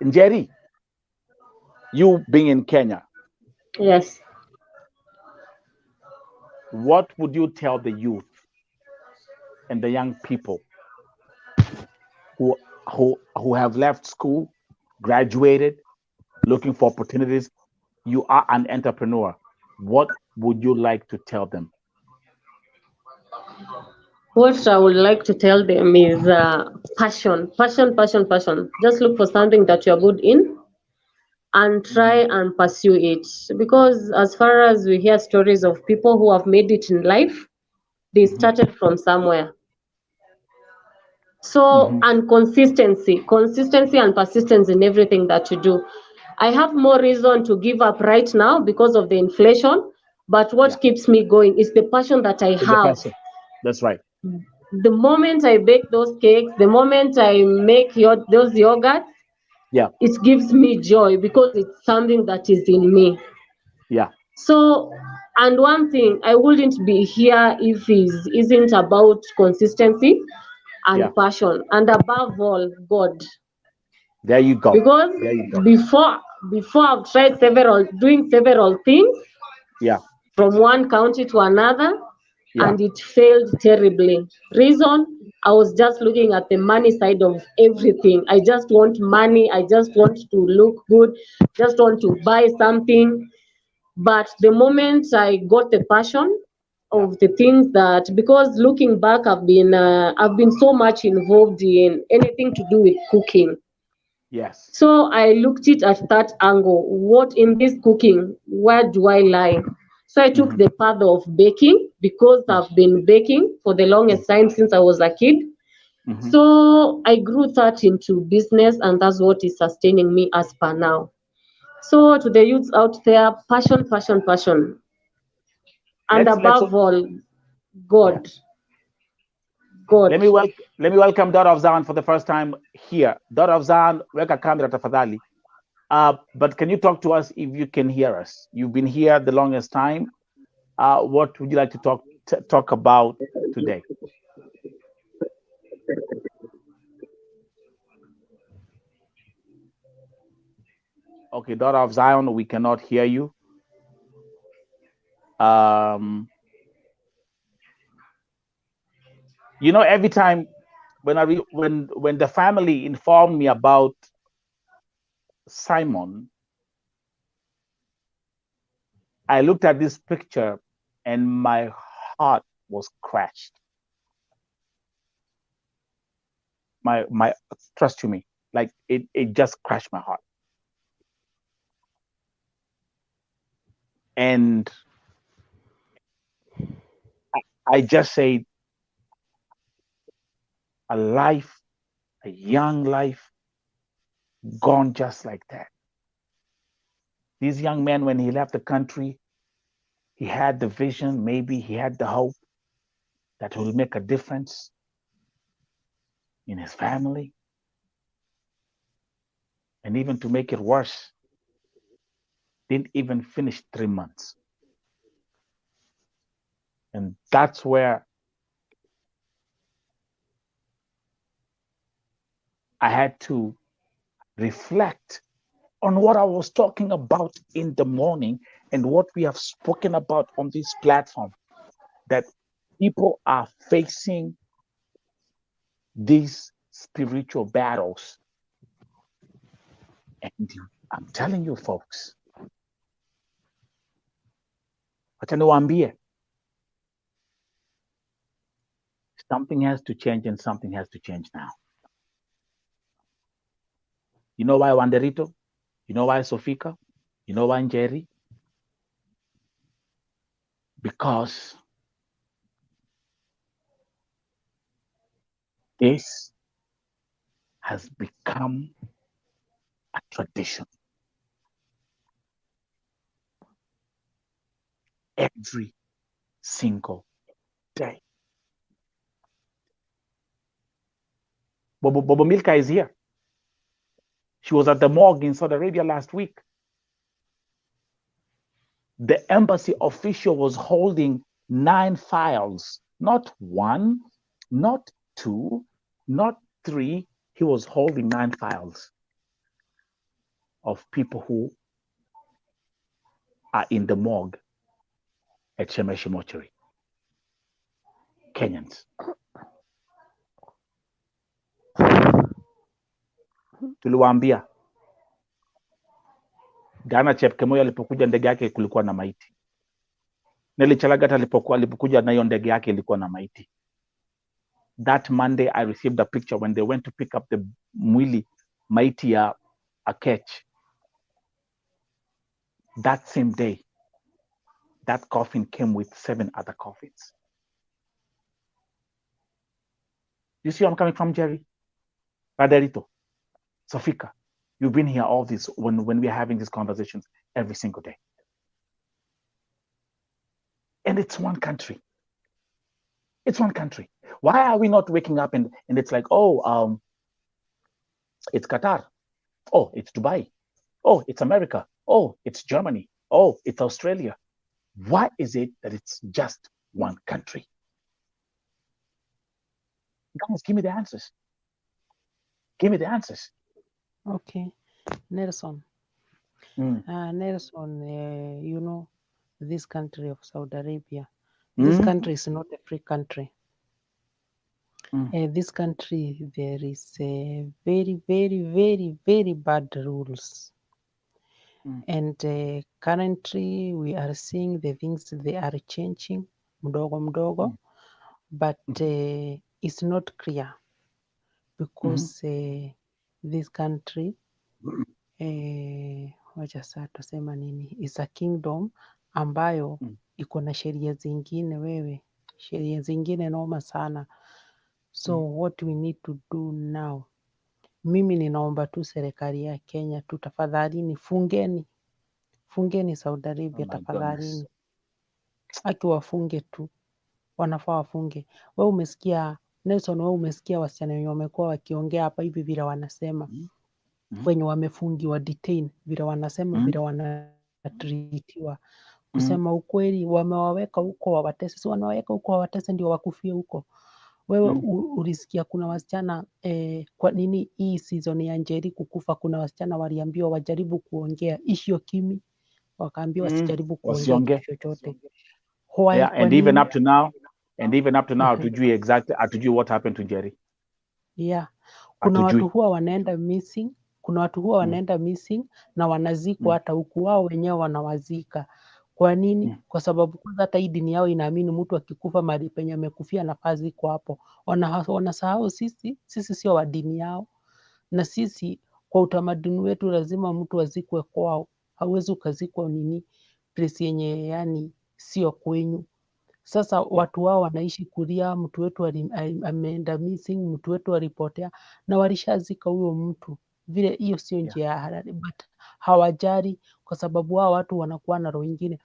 Njeri, you being in Kenya, Yes. what would you tell the youth and the young people who have left school, graduated, looking for opportunities? You are an entrepreneur. What would you like to tell them? What I would like to tell them is passion, passion, passion, passion. Just look for something that you're good in and try and pursue it. Because as far as we hear stories of people who have made it in life, they started from somewhere. So, and consistency and persistence in everything that you do. I have more reason to give up right now because of the inflation, but what keeps me going is the passion that I have. That's right. The moment I bake those cakes, the moment I make those yogurts, it gives me joy because it's something that is in me. Yeah. So, and one thing, I wouldn't be here if it isn't about consistency and passion, and above all, God. There you go. Because before I've tried doing several things, from one country to another, and it failed terribly. Reason, I was just looking at the money side of everything. I just want money. I just want to look good. Just want to buy something. But the moment I got the passion of the things that, because looking back, I've been so much involved in anything to do with cooking. Yes. So I looked it at that angle. What in this cooking, where do I lie? So I took the path of baking because I've been baking for the longest time since I was a kid. So I grew that into business, and that's what is sustaining me as per now. So to the youths out there, passion, passion, passion. And above all, God. God. Let me welcome Daughter of Zion for the first time here. Daughter of Zion, weka kamera tafadhali. But can you talk to us if you can hear us? You've been here the longest time. What would you like to talk about today? Okay, Daughter of Zion, we cannot hear you. You know, every time when the family informed me about Simon, I looked at this picture and my heart was crushed. My trust me, like it just crushed my heart. And I just said, a young life gone just like that. This young man, when he left the country, he had the vision, maybe he had the hope that will make a difference in his family. And even to make it worse, didn't even finish 3 months. And that's where I had to reflect on what I was talking about in the morning and what we have spoken about on this platform, that people are facing these spiritual battles. And I'm telling you, folks, something has to change, and something has to change now. You know why Wanderito? You know why Sofika? You know why Njeri? Because this has become a tradition. Every single day. Bobo Milka is here. She was at the morgue in Saudi Arabia last week. The embassy official was holding 9 files, not 1, not 2, not 3. He was holding 9 files. of people who are in the morgue at Shemeshi Mortuary. Kenyans. Tuliwaambia Ghana Chepkemoi alipokuja ndege yake kulikuwa na maiti. Nelly Chelagat alipokuja na hiyo ndege yake ilikuwa na maiti. That Monday I received a picture when they went to pick up the mwili maiti ya CHEGE. That same day, that coffin came with 7 other coffins. You see where I'm coming from, Jerry? Raderito, Sofika, you've been here all this when we are having these conversations every single day. And it's one country. It's one country. Why are we not waking up and it's like, oh, it's Qatar. Oh, it's Dubai. Oh, it's America. Oh, it's Germany. Oh, it's Australia. Why is it that it's just one country? Guys, give me the answers. Give me the answers. Okay, Nelson. Nelson, you know, this country of Saudi Arabia, this country is not a free country. This country, there is very, very, very, very bad rules. And currently, we are seeing the things they are changing, mdogo, but it's not clear because this country, wacha sasa tusema nini, is a kingdom ambayo iko na sheria zingine, sheria zingine noma sana. So what we need to do now, mimi ninaomba tu serikali ya Kenya tu, tafadhalini fungeni Saudi Arabia, tafadhalini. Haki wafunge tu, wanafaa wafunge. Wewe umesikia Nelson, wewe umesikia wasichana wenye wamekuwa wakiongea hapa hivi vile wanasema wenye wamefungiwa detain vile wanasema vile wanatritiwa. Kusema ukweli, wamewaweka huko wawatese, si wanawaweka huko wawatese ndio wakufie huko. Wewe ulisikia kuna wasichana kwa nini hii season ya Njeri kukufa, kuna wasichana waliambiwa wajaribu kuongea ishio kimi, wakaambiwa wasijaribu kuongea chochote. Yeah, and even up to now, hatujui what happened to Njeri. Yeah. Kuna watu huwa wanaenda missing, na wanazikwa hata huku wao wenyewe wanawazika. Kwa nini? Kwa sababu kwanza hata hii dini yao inaamini mtu akikufa mahali penye amekufia nafasi iko hapo. Wanasahau sisi sio wa dini yao. Na sisi kwa utamaduni wetu lazima mtu azikwe kwao. Hauwezi ukazikwa place yenye yani sio kwenyu. Sasa watu wao wanaishi kulia, mtu wetu ameenda missing, mtu wetu alipotea, na walishazika huyo mtu. Vile hiyo sio njia ya halali, but hawajali kwa sababu wao watu wanakuwa na roho nyingine.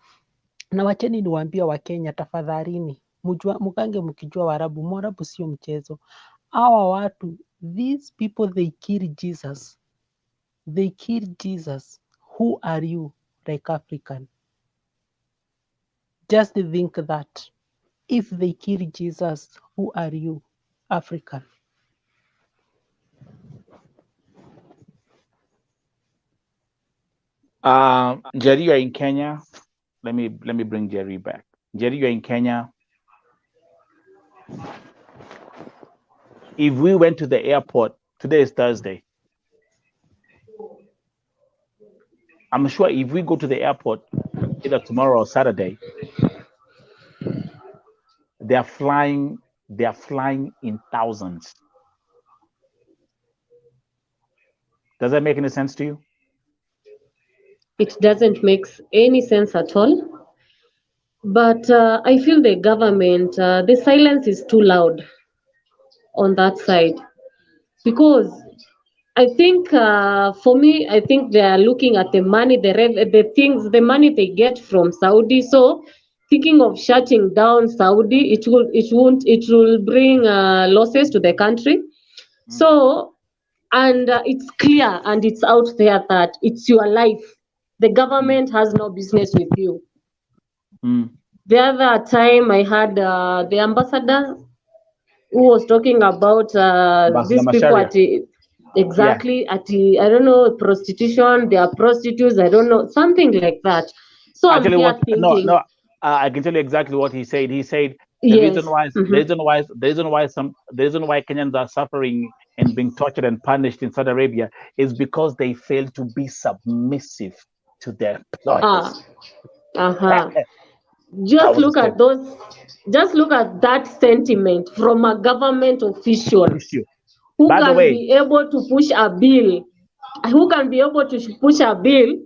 Na wacheni niwaambie wa Kenya, tafadhalini, mkange mkijua Waarabu, Mwarabu sio mchezo. Hawa watu, these people, they kill Jesus. They kill Jesus. Who are you like African? Just think that. If they kill Jesus, who are you, African? Jerry, you're in Kenya. Let me bring Jerry back. Jerry, you're in Kenya. If we went to the airport, today is Thursday. I'm sure if we go to the airport either tomorrow or Saturday, they are flying in thousands. Does that make any sense to you? It doesn't make any sense at all. But I feel the government, the silence is too loud on that side. Because I think, for me, I think they are looking at the money, the money they get from Saudi. So thinking of shutting down Saudi, it will bring losses to the country. So, and it's clear and it's out there that it's your life. The government has no business with you. The other time I had the ambassador who was talking about these people at exactly at the, I don't know, prostitution, they are prostitutes, I don't know, something like that. So Actually, I'm here what? thinking, No. I can tell you exactly what he said. He said the yes, reason why Kenyans are suffering and being tortured and punished in Saudi Arabia is because they fail to be submissive to their ah, employers. uh-huh. That Just was the look at statement. those, just look at that sentiment from a government official Issue. who By the can way, be able to push a bill,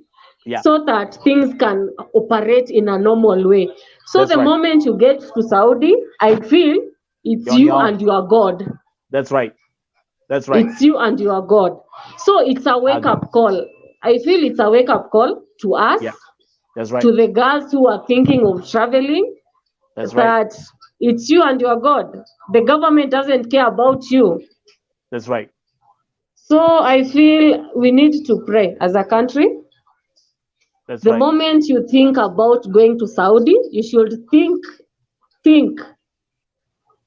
yeah, so that things can operate in a normal way. So that's the right. moment you get to Saudi, I feel it's You're on you your own. and your God. That's right. That's right. It's you and your God. So it's a I wake agree. up call. I feel it's a wake up call to us, Yeah, that's right. to the girls who are thinking of traveling, That's right. that it's you and your God. The government doesn't care about you. That's right. So I feel we need to pray as a country. That's The right. moment you think about going to Saudi, you should think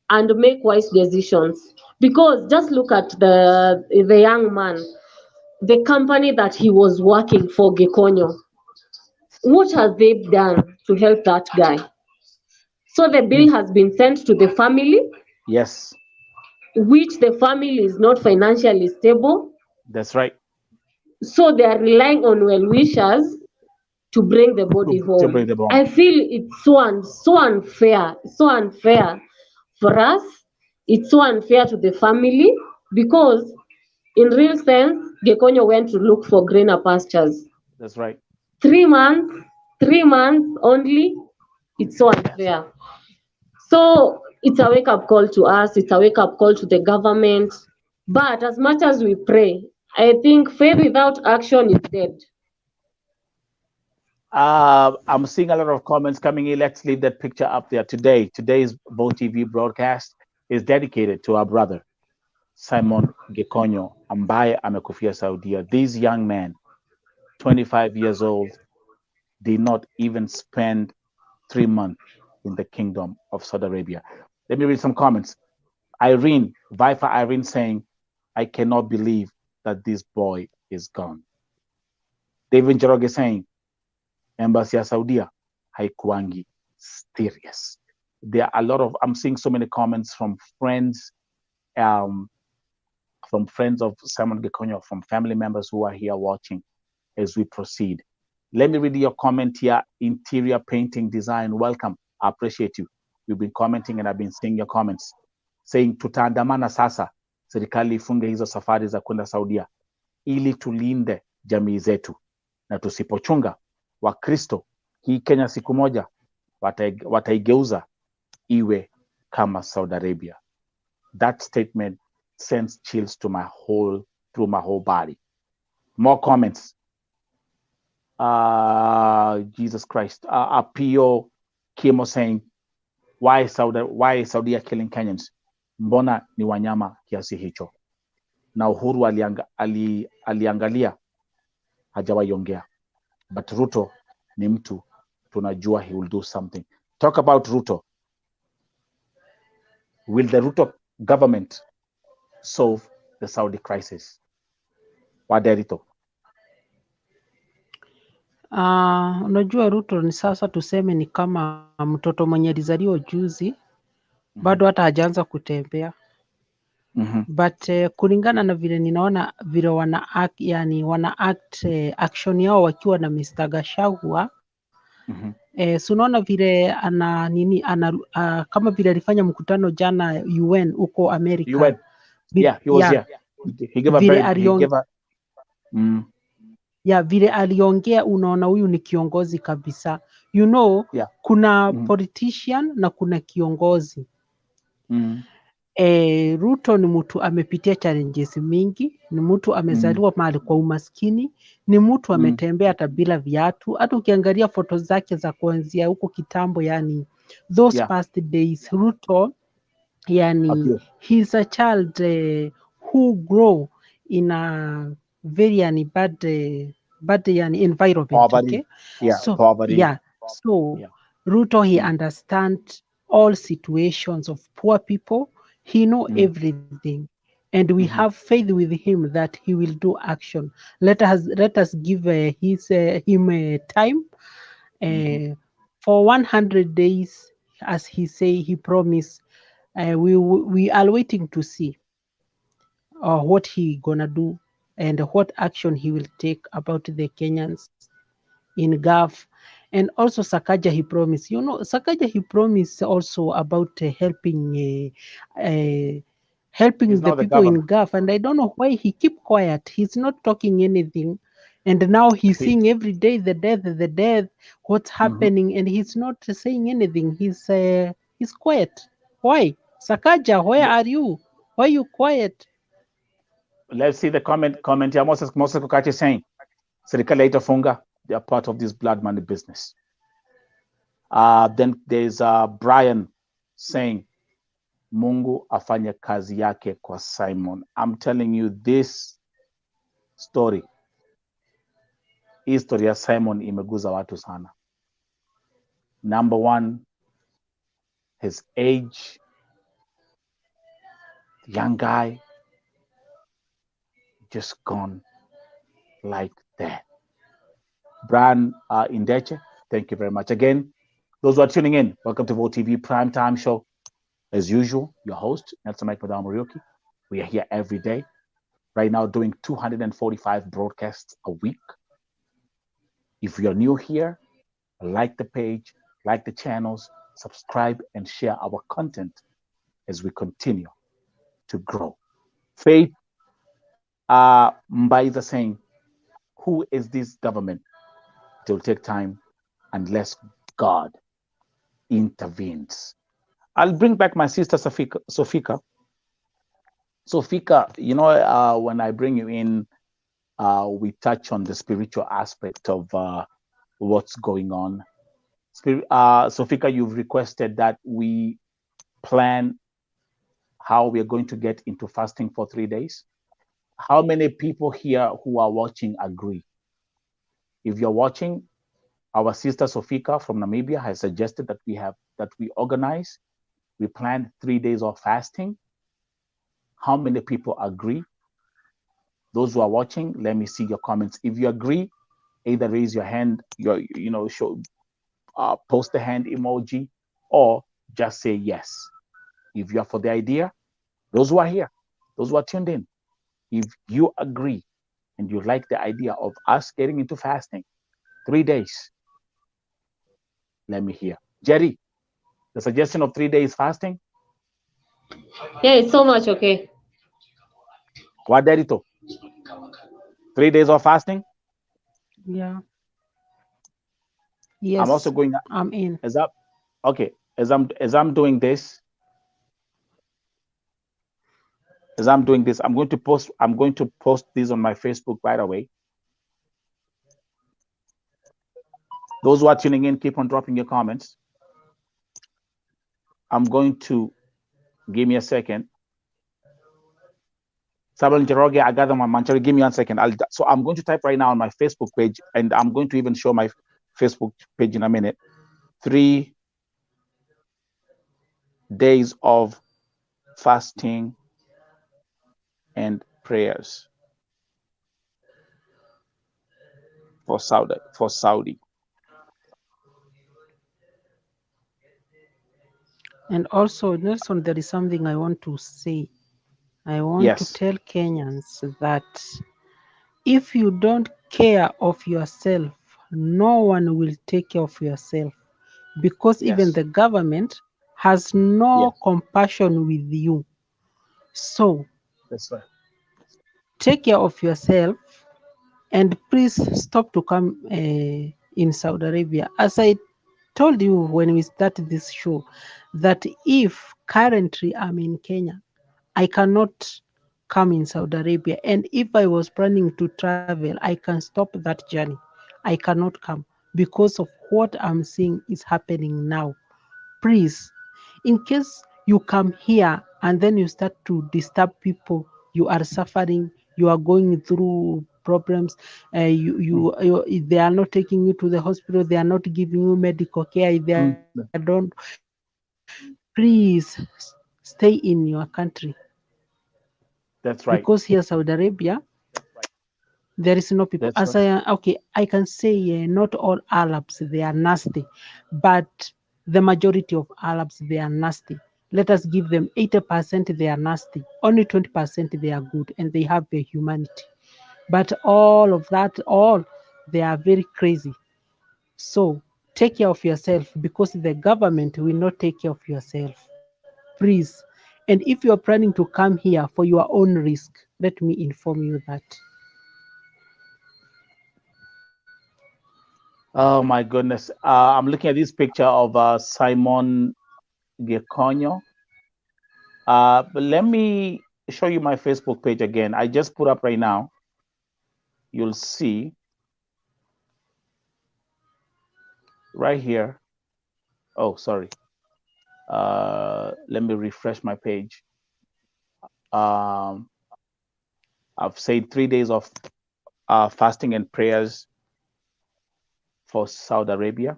and make wise decisions. Because just look at the young man, the company that he was working for, Gekonyo. What have they done to help that guy? So the bill has been sent to the family, Yes, which the family is not financially stable. that's right. So they are relying on well wishers to bring the body To bring home. them home. I feel it's so unfair, for us. It's so unfair to the family because, in real sense, Gekonyo went to look for greener pastures. That's right. 3 months, 3 months only. It's so Yes. unfair. So it's a wake up call to us. It's a wake up call to the government. But as much as we pray, I think faith without action is dead. I'm seeing a lot of comments coming in. Let's leave that picture up there today. Today's Bo TV broadcast is dedicated to our brother Simon Gekonyo ambaye amekufia Saudia. These young men, 25 years old, did not even spend 3 months in the kingdom of Saudi Arabia. Let me read some comments. Viper Irene saying, I cannot believe that this boy is gone. David Njoroge saying, Embassy of Saudia, haikuangi serious. There are a lot of, I'm seeing so many comments from friends of Simon Gekonyo, from family members who are here watching as we proceed. Let me read your comment here. Interior painting design, welcome. I appreciate you. You've been commenting and I've been seeing your comments saying tutaandamana sasa, serikali ifunge hizo safari za kwenda Saudia ili tulinde jamii zetu, na tusipochunga Wakristo, hii Kenya siku moja wataigeuza iwe kama Saudi Arabia. That statement sends chills to through my whole body. More comments. Jesus Christ. Apio Kimo saying, why is Saudi killing Kenyans? Mbona ni wanyama kiasi hicho? Na Uhuru aliangalia hajawaiongea. But Ruto ni mtu tunajua he will do something. Talk about Ruto. Will the Ruto government solve the Saudi crisis? Waderito. Unajua Ruto ni sasa tuseme ni kama mtoto mwenye alizaliwa juzi, bado hata hajaanza kutembea. But kulingana na vile ninaona vile wana act action yao wakiwa na Mr. Gachagua, so unaona vile kama vile alifanya mkutano jana UN huko America. UN. Yeah, he was here. He gave vile aliongea, unaona huyu ni kiongozi kabisa. Kuna politician na kuna kiongozi. Ruto ni mtu amepitia challenges mingi, ni mtu amezaliwa mahali kwa umaskini, ni mtu ametembea hata bila viatu. Hata ukiangalia foto zake za kuanzia huko kitambo, yani those past days, Ruto he's a child who grow in a very bad environment. Poverty. So poverty. Ruto, he understands all situations of poor people. He know everything. and we have faith with him that he will do action. Let us give him time for 100 days, as he promised. We are waiting to see what he gonna do and what action he will take about the Kenyans in Gulf. And also Sakaja, he promised. Sakaja, he promised also about helping the people in Gulf. And I don't know why he keep quiet. He's not talking anything. And now he's seeing every day the death, what's happening, and he's not saying anything. He's quiet. Why? Sakaja, where are you? Why are you quiet? Let's see the comment here. Moses Kokachi saying, serikali haitafunga, they are part of this blood money business. Then there's Brian saying, Mungu afanye kazi yake kwa Simon. I'm telling you, this history ya Simon imeguza watu sana. Number one, his age, young guy, just gone like that. Brian Indeche, thank you very much. Again, those who are tuning in, welcome to Vote TV Primetime Show. As usual, your host, Nelson Mike Madam Muriuki. We are here every day. Right now, doing 245 broadcasts a week. If you're new here, like the page, like the channels, subscribe, and share our content as we continue to grow. Faith Mbaiza saying, who is this government? It will take time unless God intervenes. I'll bring back my sister Sofika. Sofika, when I bring you in, we touch on the spiritual aspect of what's going on. Sofika, you've requested that we plan how we are going to get into fasting for 3 days. How many people here who are watching agree? If you're watching, our sister Sofika from Namibia has suggested that we organize, we plan 3 days of fasting. How many people agree? Those who are watching, let me see your comments. If you agree, either raise your hand, post the hand emoji, or just say yes. If you're for the idea, those who are here, those who are tuned in, if you agree and you like the idea of us getting into fasting 3 days, let me hear. Jerry, the suggestion of 3 days fasting? Yeah, it's so much okay. What Derito? 3 days of fasting? Yeah. Yes. I'm also going. I'm in. Okay? As I'm doing this, I'm going to post this on my Facebook right away. Those who are tuning in, keep on dropping your comments. I'm going to give me a second. Sabal Njoroge, I got them on Manchari. Give me 1 second. So I'm going to type right now on my Facebook page, and I'm going to even show my Facebook page in a minute. 3 days of fasting and prayers for Saudi. And also, Nelson, there is something I want to say. I want to tell Kenyans that if you don't care of yourself, no one will take care of yourself, because even the government has no compassion with you. So that's right. Take care of yourself, and please stop to come in Saudi Arabia. As I told you when we started this show, that if currently I'm in Kenya, I cannot come in Saudi Arabia. And if I was planning to travel, I can stop that journey. I cannot come because of what I'm seeing is happening now. Please, in case you come here and then you start to disturb people, you are suffering, you are going through problems, they are not taking you to the hospital, they are not giving you medical care, they don't. Please stay in your country. That's right. Because here, Saudi Arabia, there is no people. That's Okay, I can say not all Arabs they are nasty, but the majority of Arabs they are nasty. Let us give them 80% they are nasty, only 20% they are good, and they have the humanity. But all of that, they are very crazy. So take care of yourself, because the government will not take care of yourself. Please. And if you are planning to come here for your own risk, let me inform you that. Oh my goodness. I'm looking at this picture of Simon Gekonyo. But let me show you my Facebook page again. I just put up right now. You'll see right here. Oh, sorry. Let me refresh my page. I've said 3 days of fasting and prayers for Saudi Arabia.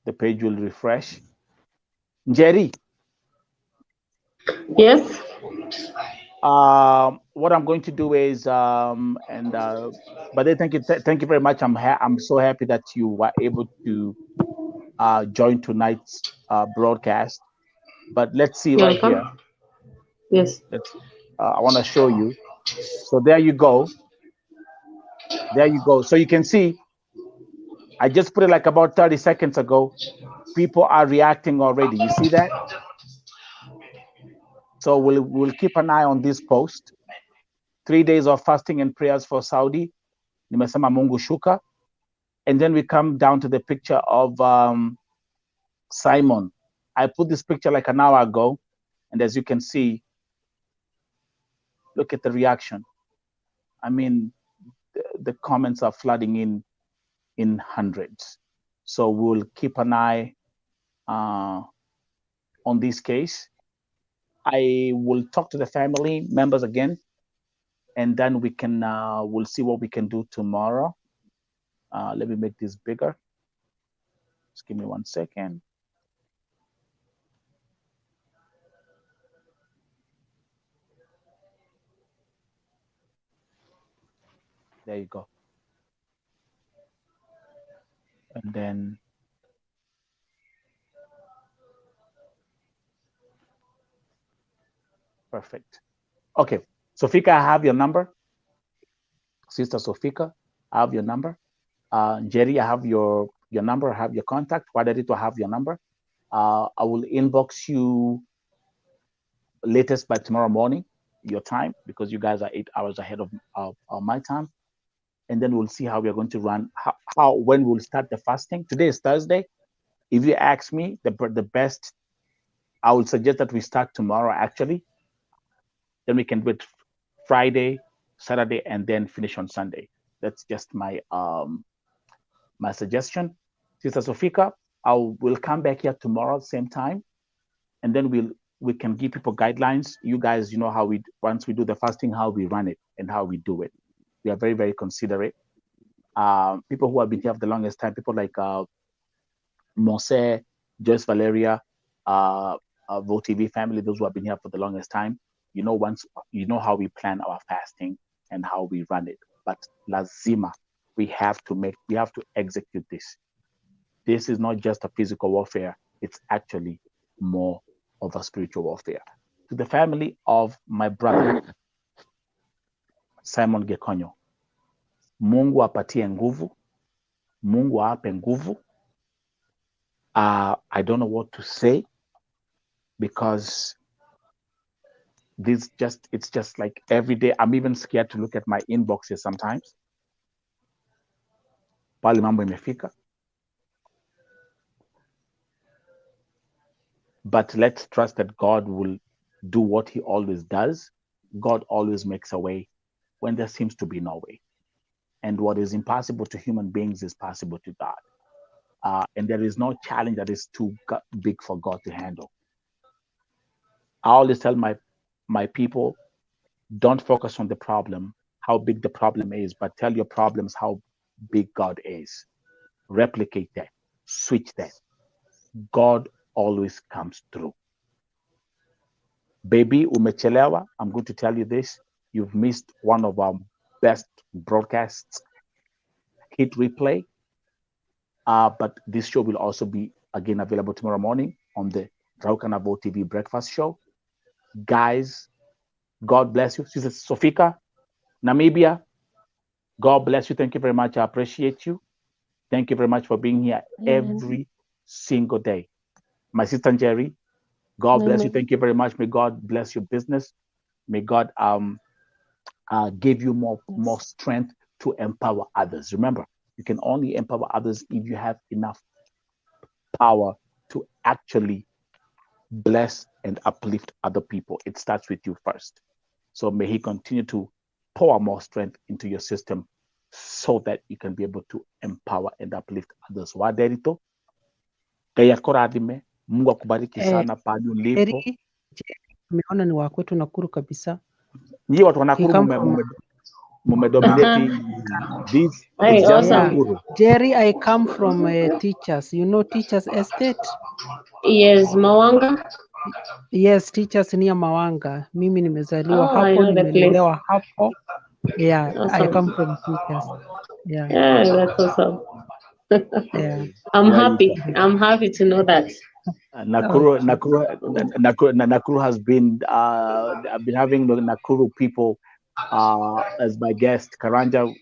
The page will refresh. Jerry. Yes. What I'm going to do is, but thank you very much. I'm so happy that you were able to join tonight's broadcast. But let's see right here. Yes. I want to show you. So there you go. There you go. So you can see, I just put it like about 30 seconds ago. People are reacting already. You see that? So we'll keep an eye on this post. 3 days of fasting and prayers for Saudi. Nimesema Mungu shuka. And then we come down to the picture of Simon. I put this picture like an hour ago. And as you can see, look at the reaction. I mean, the comments are flooding in hundreds. So we'll keep an eye on this case. I will talk to the family members again, and then we'll see what we can do tomorrow. Let me make this bigger. Just give me 1 second. There you go. And then perfect. Okay, Sofika, I have your number. Sister Sofika, I have your number. Jerry, I have your number. I have your contact. Wadarito, I have your number. I will inbox you latest by tomorrow morning, your time, because you guys are 8 hours ahead of my time. And then we'll see how we're going to run, when we'll start the fasting. Today is Thursday. If you ask me, the best, I would suggest that we start tomorrow, actually. Then we can do it Friday, Saturday, and then finish on Sunday. That's just my suggestion. Sister Sofika, we'll come back here tomorrow, same time, and then we can give people guidelines. You guys, you know how once we do the fasting, how we run it and how we do it. We are very, very considerate. People who have been here for the longest time, people like Mose, Joyce Valeria, VoTV family, those who have been here for the longest time, you know how we plan our fasting and how we run it. But lazima, we have to execute this. This is not just a physical warfare, it's actually more of a spiritual warfare. To the family of my brother, Simon Gekonyo, Mungu apatie nguvu, Mungu ape nguvu. I don't know what to say, because it's just like every day. I'm even scared to look at my inboxes sometimes. Pale mambo imefika. But let's trust that God will do what he always does. God always makes a way when there seems to be no way. And what is impossible to human beings is possible to God. And there is no challenge that is too big for God to handle. I always tell my people, don't focus on the problem, how big the problem is, but tell your problems how big God is. Replicate that, switch that. God always comes through. Baby umechelewa, I'm going to tell you this. You've missed one of our best broadcasts. Hit replay. But this show will also be again available tomorrow morning on the Raukanavo TV breakfast show. Guys, God bless you. Sister Sofika, Namibia, God bless you. Thank you very much. I appreciate you. Thank you very much for being here every single day. My sister Jerry, God bless you. Thank you very much. May God bless your business. May God give you more strength to empower others. Remember, you can only empower others if you have enough power to actually bless and uplift other people. It starts with you first. So may He continue to pour more strength into your system so that you can be able to empower and uplift others. Waderito, kaya koradime, Mungu akubariki sana pale ulipo. Umeona ni wa kwetu Nakuru kabisa. Nyie watu wa Nakuru mumedominate this. It's just Nakuru. Jerry, I come from Teachers. You know Teachers Estate? Yes, Mawanga. Yes, Teachers near Mawanga. Mimi nimezaliwa hapo, nimelelewa hapo. Yeah, awesome. I come from Teachers. Yeah. Yeah, that's awesome. Yeah. I'm happy to know that. Nakuru has been I've been having the Nakuru people as my guest. Karanja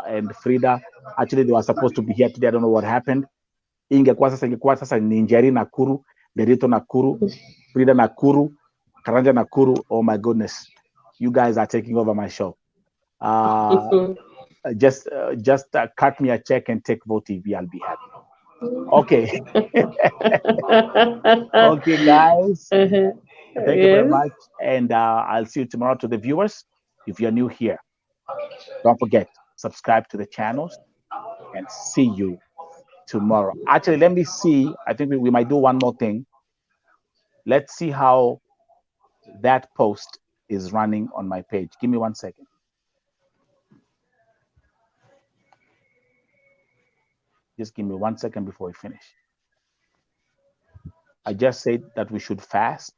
and Frida, actually they were supposed to be here today. I don't know what happened. Ingekuwa sasa ni Njeri Nakuru, Derito Nakuru, Frida Nakuru, Karanja Nakuru. Oh my goodness, you guys are taking over my show. Just cut me a check and take Vote TV. I'll be happy. Okay. Okay, guys. Thank you very much. And I'll see you tomorrow. To the viewers, if you're new here, don't forget, subscribe to the channels and see you tomorrow. Actually, let me see. I think we might do one more thing. Let's see how that post is running on my page. Give me 1 second. Just give me 1 second before we finish. I just said that we should fast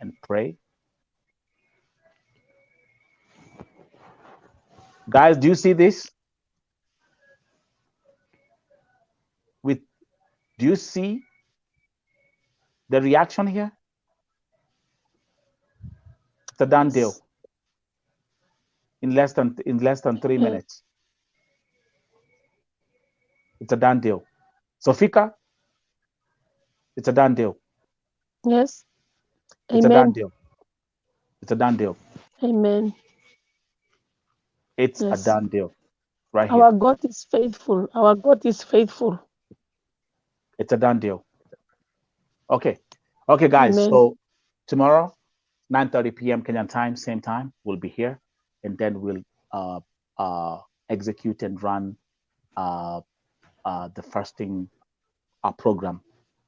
and pray. Guys, do you see this? Do you see the reaction here? It's a done deal. In less than 3 minutes. It's a done deal. Sofika, it's a done deal. Yes. It's Amen. a done deal. It's a done deal. Amen. It's a done deal. Right here. Our God is faithful. Our God is faithful. It's a done deal. Okay. Okay, guys. Amen. So tomorrow, 9:30 p.m. Kenyan time, same time, we'll be here. And then we'll execute and run the fasting program.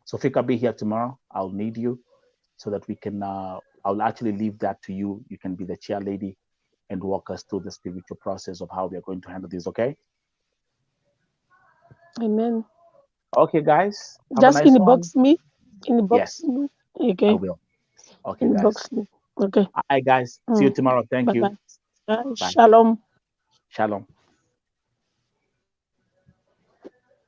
So Fika, be here tomorrow. I'll need you so that we can, I'll actually leave that to you. You can be the chair lady and walk us through the spiritual process of how we are going to handle this, okay? Amen. Okay, guys. Just inbox me. Inbox me. Okay. I will. Okay, inbox guys. me. Okay. All right, guys. See you tomorrow. Thank you. Bye. Shalom. Shalom.